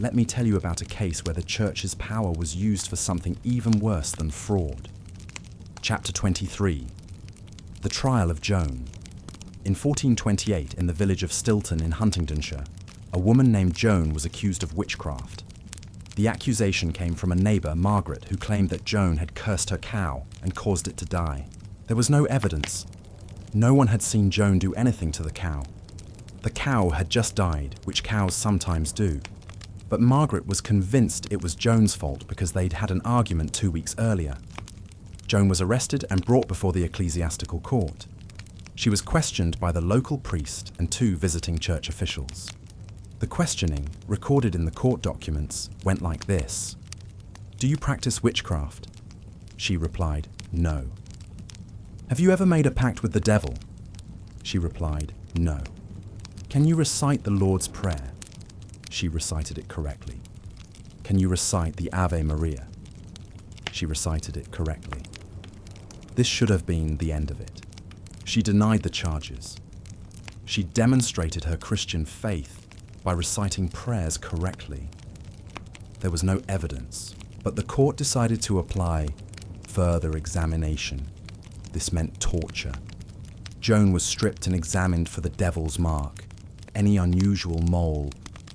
let me tell you about a case where the church's power was used for something even worse than fraud. Chapter 23. The Trial of Joan. In 1428, in the village of Stilton in Huntingdonshire, a woman named Joan was accused of witchcraft. The accusation came from a neighbour, Margaret, who claimed that Joan had cursed her cow and caused it to die. There was no evidence. No one had seen Joan do anything to the cow. The cow had just died, which cows sometimes do. But Margaret was convinced it was Joan's fault because they'd had an argument 2 weeks earlier. Joan was arrested and brought before the ecclesiastical court. She was questioned by the local priest and 2 visiting church officials. The questioning, recorded in the court documents, went like this. "Do you practice witchcraft?" She replied, "No." "Have you ever made a pact with the devil?" She replied, "No." "Can you recite the Lord's Prayer?" She recited it correctly. "Can you recite the Ave Maria?" She recited it correctly. This should have been the end of it. She denied the charges. She demonstrated her Christian faith by reciting prayers correctly. There was no evidence, but the court decided to apply further examination. This meant torture. Joan was stripped and examined for the devil's mark, any unusual mole,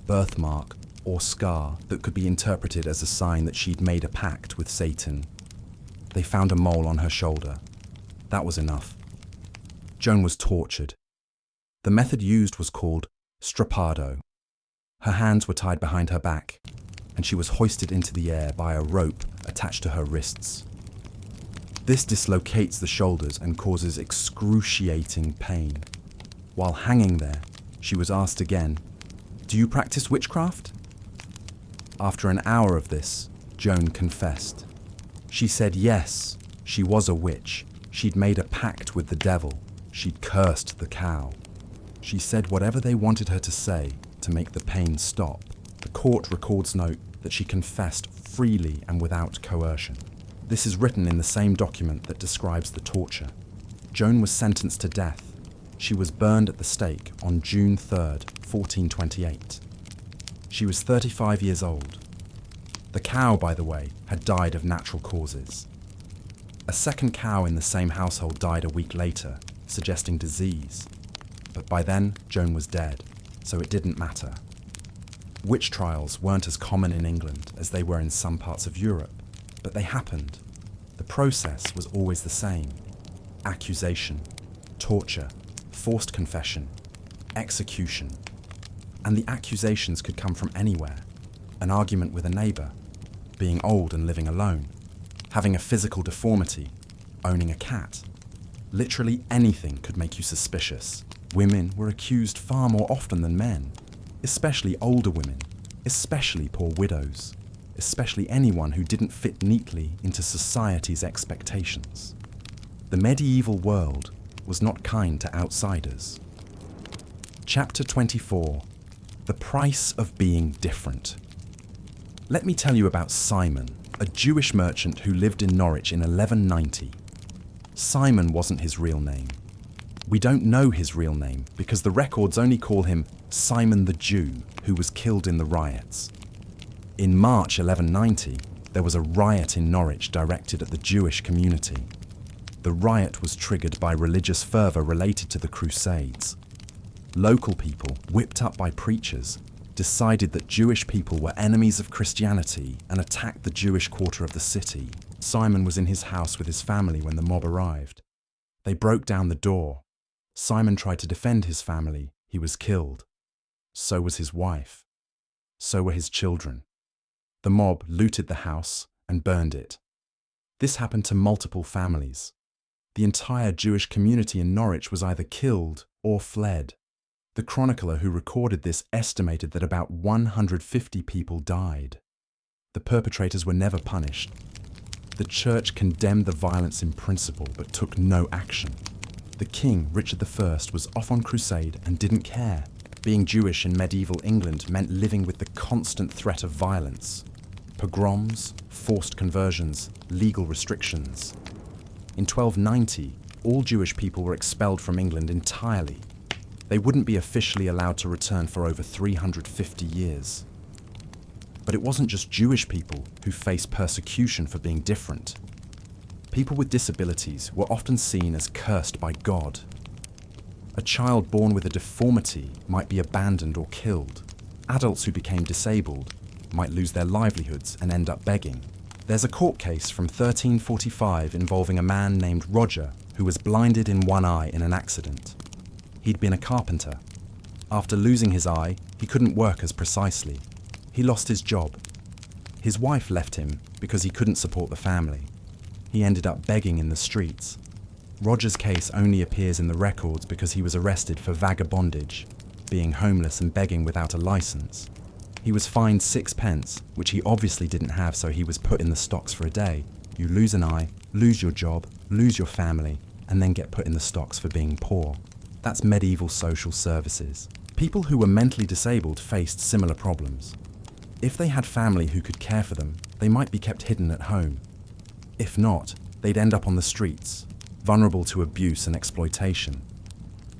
birthmark, or scar that could be interpreted as a sign that she'd made a pact with Satan. They found a mole on her shoulder. That was enough. Joan was tortured. The method used was called strappado. Her hands were tied behind her back, and she was hoisted into the air by a rope attached to her wrists. This dislocates the shoulders and causes excruciating pain. While hanging there, she was asked again, "Do you practice witchcraft?" After an hour of this, Joan confessed. She said yes, she was a witch. She'd made a pact with the devil. She'd cursed the cow. She said whatever they wanted her to say to make the pain stop. The court records note that she confessed freely and without coercion. This is written in the same document that describes the torture. Joan was sentenced to death. She was burned at the stake on June 3rd, 1428. She was 35 years old. The cow, by the way, had died of natural causes. A second cow in the same household died a week later, suggesting disease. But by then, Joan was dead, so it didn't matter. Witch trials weren't as common in England as they were in some parts of Europe, but they happened. The process was always the same. Accusation, torture, forced confession, execution. And the accusations could come from anywhere. An argument with a neighbour, being old and living alone, having a physical deformity, owning a cat. Literally anything could make you suspicious. Women were accused far more often than men, especially older women, especially poor widows, especially anyone who didn't fit neatly into society's expectations. The medieval world was not kind to outsiders. Chapter 24. The Price of Being Different. Let me tell you about Simon, a Jewish merchant who lived in Norwich in 1190. Simon wasn't his real name. We don't know his real name because the records only call him Simon the Jew, who was killed in the riots. In March 1190, there was a riot in Norwich directed at the Jewish community. The riot was triggered by religious fervour related to the Crusades. Local people, whipped up by preachers, decided that Jewish people were enemies of Christianity and attacked the Jewish quarter of the city. Simon was in his house with his family when the mob arrived. They broke down the door. Simon tried to defend his family. He was killed. So was his wife. So were his children. The mob looted the house and burned it. This happened to multiple families. The entire Jewish community in Norwich was either killed or fled. The chronicler who recorded this estimated that about 150 people died. The perpetrators were never punished. The church condemned the violence in principle but took no action. The king, Richard I, was off on crusade and didn't care. Being Jewish in medieval England meant living with the constant threat of violence. Pogroms, forced conversions, legal restrictions. In 1290, all Jewish people were expelled from England entirely. They wouldn't be officially allowed to return for over 350 years. But it wasn't just Jewish people who faced persecution for being different. People with disabilities were often seen as cursed by God. A child born with a deformity might be abandoned or killed. Adults who became disabled might lose their livelihoods and end up begging. There's a court case from 1345 involving a man named Roger who was blinded in one eye in an accident. He'd been a carpenter. After losing his eye, he couldn't work as precisely. He lost his job. His wife left him because he couldn't support the family. He ended up begging in the streets. Roger's case only appears in the records because he was arrested for vagabondage, being homeless and begging without a license. He was fined 6 pence, which he obviously didn't have, so he was put in the stocks for a day. You lose an eye, lose your job, lose your family, and then get put in the stocks for being poor. That's medieval social services. People who were mentally disabled faced similar problems. If they had family who could care for them, they might be kept hidden at home. If not, they'd end up on the streets, vulnerable to abuse and exploitation.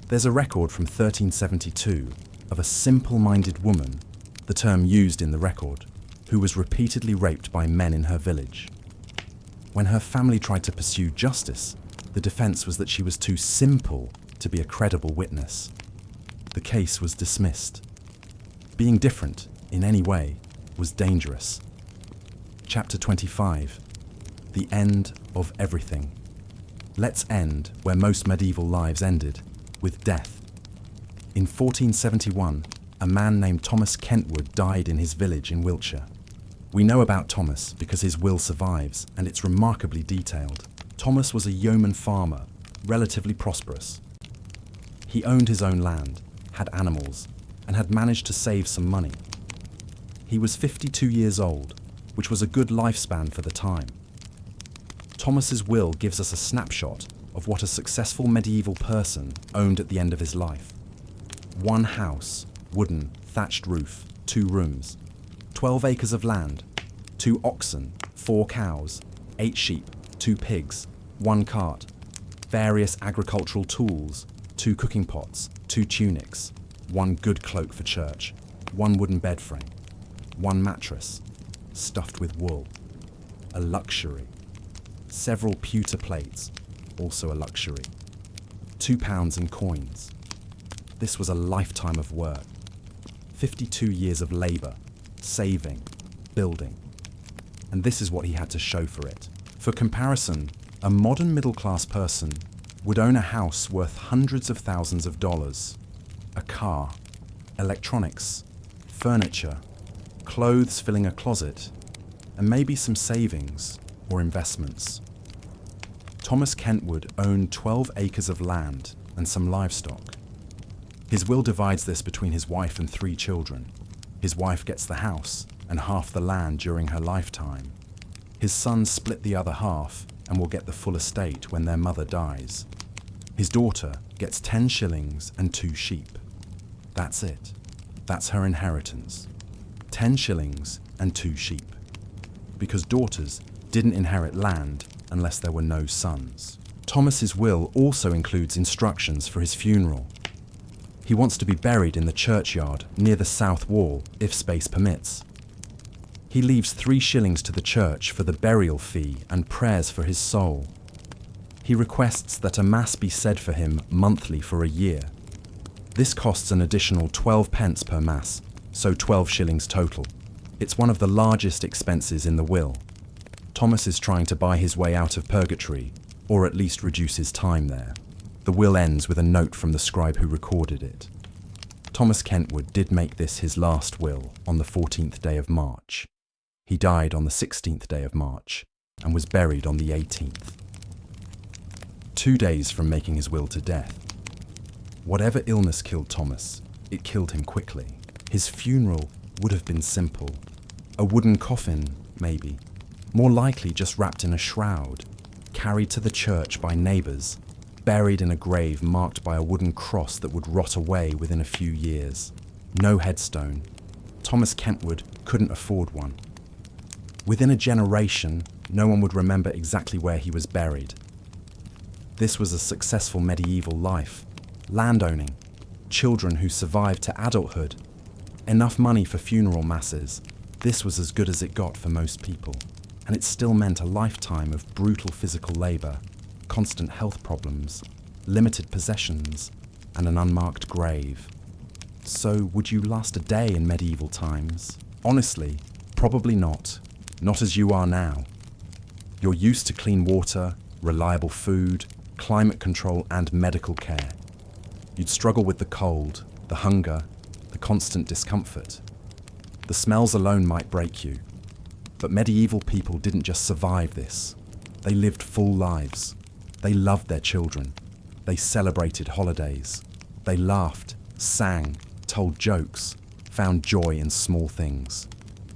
There's a record from 1372 of a simple-minded woman, the term used in the record, who was repeatedly raped by men in her village. When her family tried to pursue justice, the defense was that she was too simple to be a credible witness. The case was dismissed. Being different, in any way, was dangerous. Chapter 25. The End of Everything. Let's end where most medieval lives ended, with death. In 1471, a man named Thomas Kentwood died in his village in Wiltshire. We know about Thomas because his will survives, and it's remarkably detailed. Thomas was a yeoman farmer, relatively prosperous. He owned his own land, had animals, and had managed to save some money. He was 52 years old, which was a good lifespan for the time. Thomas's will gives us a snapshot of what a successful medieval person owned at the end of his life. One house, wooden, thatched roof, 2 rooms, 12 acres of land, 2 oxen, 4 cows, 8 sheep, 2 pigs, 1 cart, various agricultural tools, 2 cooking pots, 2 tunics, 1 good cloak for church, 1 wooden bed frame, 1 mattress, stuffed with wool, a luxury, several pewter plates, also a luxury, £2 in coins. This was a lifetime of work, 52 years of labour, saving, building, and this is what he had to show for it. For comparison, a modern middle-class person would own a house worth hundreds of thousands of dollars, a car, electronics, furniture, clothes filling a closet, and maybe some savings or investments. Thomas Kentwood owned 12 acres of land and some livestock. His will divides this between his wife and 3 children. His wife gets the house and half the land during her lifetime. His sons split the other half and will get the full estate when their mother dies. His daughter gets 10 shillings and 2 sheep. That's it. That's her inheritance. 10 shillings and 2 sheep. Because daughters didn't inherit land unless there were no sons. Thomas's will also includes instructions for his funeral. He wants to be buried in the churchyard near the south wall, if space permits. He leaves 3 shillings to the church for the burial fee and prayers for his soul. He requests that a mass be said for him monthly for a year. This costs an additional 12 pence per mass, so 12 shillings total. It's one of the largest expenses in the will. Thomas is trying to buy his way out of purgatory, or at least reduce his time there. The will ends with a note from the scribe who recorded it. Thomas Kentwood did make this his last will on the 14th day of March. He died on the 16th day of March and was buried on the 18th. 2 days from making his will to death. Whatever illness killed Thomas, it killed him quickly. His funeral would have been simple. A wooden coffin, maybe. More likely just wrapped in a shroud, carried to the church by neighbours, buried in a grave marked by a wooden cross that would rot away within a few years. No headstone. Thomas Kentwood couldn't afford one. Within a generation, no one would remember exactly where he was buried. This was a successful medieval life. Landowning, children who survived to adulthood, enough money for funeral masses, This was as good as it got for most people, and it still meant a lifetime of brutal physical labour, constant health problems, limited possessions, and an unmarked grave. So, would you last a day in medieval times? Honestly, probably not. Not as you are now. You're used to clean water, reliable food, climate control, and medical care. You'd struggle with the cold, the hunger, the constant discomfort. The smells alone might break you. But medieval people didn't just survive this. They lived full lives. They loved their children. They celebrated holidays. They laughed, sang, told jokes, found joy in small things.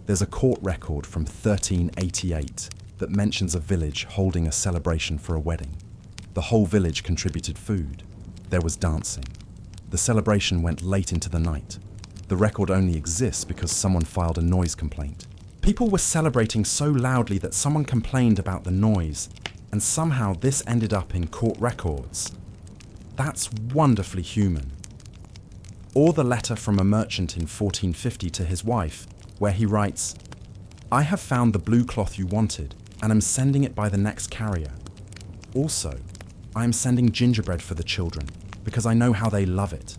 There's a court record from 1388 that mentions a village holding a celebration for a wedding. The whole village contributed food. There was dancing. The celebration went late into the night. The record only exists because someone filed a noise complaint. People were celebrating so loudly that someone complained about the noise, and somehow this ended up in court records. That's wonderfully human. Or the letter from a merchant in 1450 to his wife, where he writes, "I have found the blue cloth you wanted, and am sending it by the next carrier. Also, I am sending gingerbread for the children, because I know how they love it."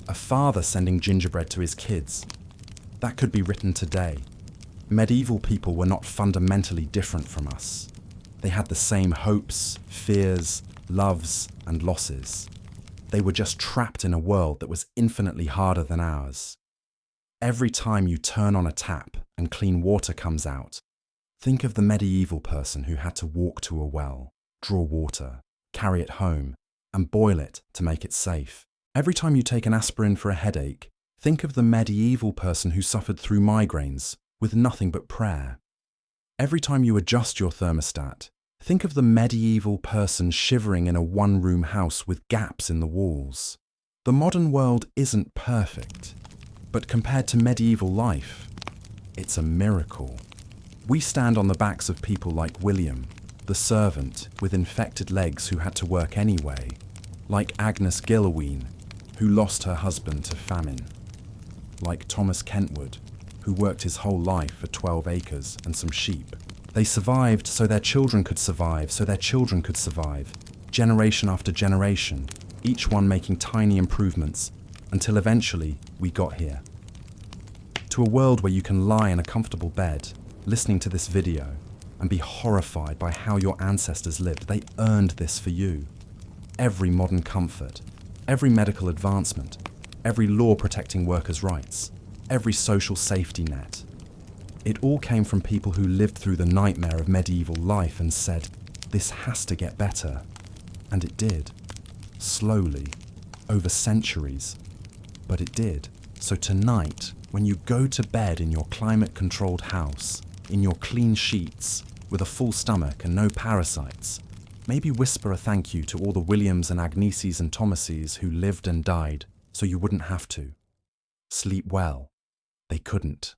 A father sending gingerbread to his kids. That could be written today. Medieval people were not fundamentally different from us. They had the same hopes, fears, loves, and losses. They were just trapped in a world that was infinitely harder than ours. Every time you turn on a tap and clean water comes out, think of the medieval person who had to walk to a well, draw water, carry it home, and boil it to make it safe. Every time you take an aspirin for a headache, think of the medieval person who suffered through migraines with nothing but prayer. Every time you adjust your thermostat, think of the medieval person shivering in a one-room house with gaps in the walls. The modern world isn't perfect, but compared to medieval life, it's a miracle. We stand on the backs of people like William, the servant with infected legs who had to work anyway, like Agnes Gillowen, who lost her husband to famine, like Thomas Kentwood, who worked his whole life for 12 acres and some sheep. They survived so their children could survive, so their children could survive, generation after generation, each one making tiny improvements, until eventually we got here. To a world where you can lie in a comfortable bed, listening to this video, and be horrified by how your ancestors lived. They earned this for you. Every modern comfort, every medical advancement, every law protecting workers' rights, every social safety net. It all came from people who lived through the nightmare of medieval life and said, "This has to get better." And it did. Slowly, over centuries. But it did. So tonight, when you go to bed in your climate-controlled house, in your clean sheets, with a full stomach and no parasites, maybe whisper a thank you to all the Williams and Agneses and Thomases who lived and died so you wouldn't have to. Sleep well. They couldn't.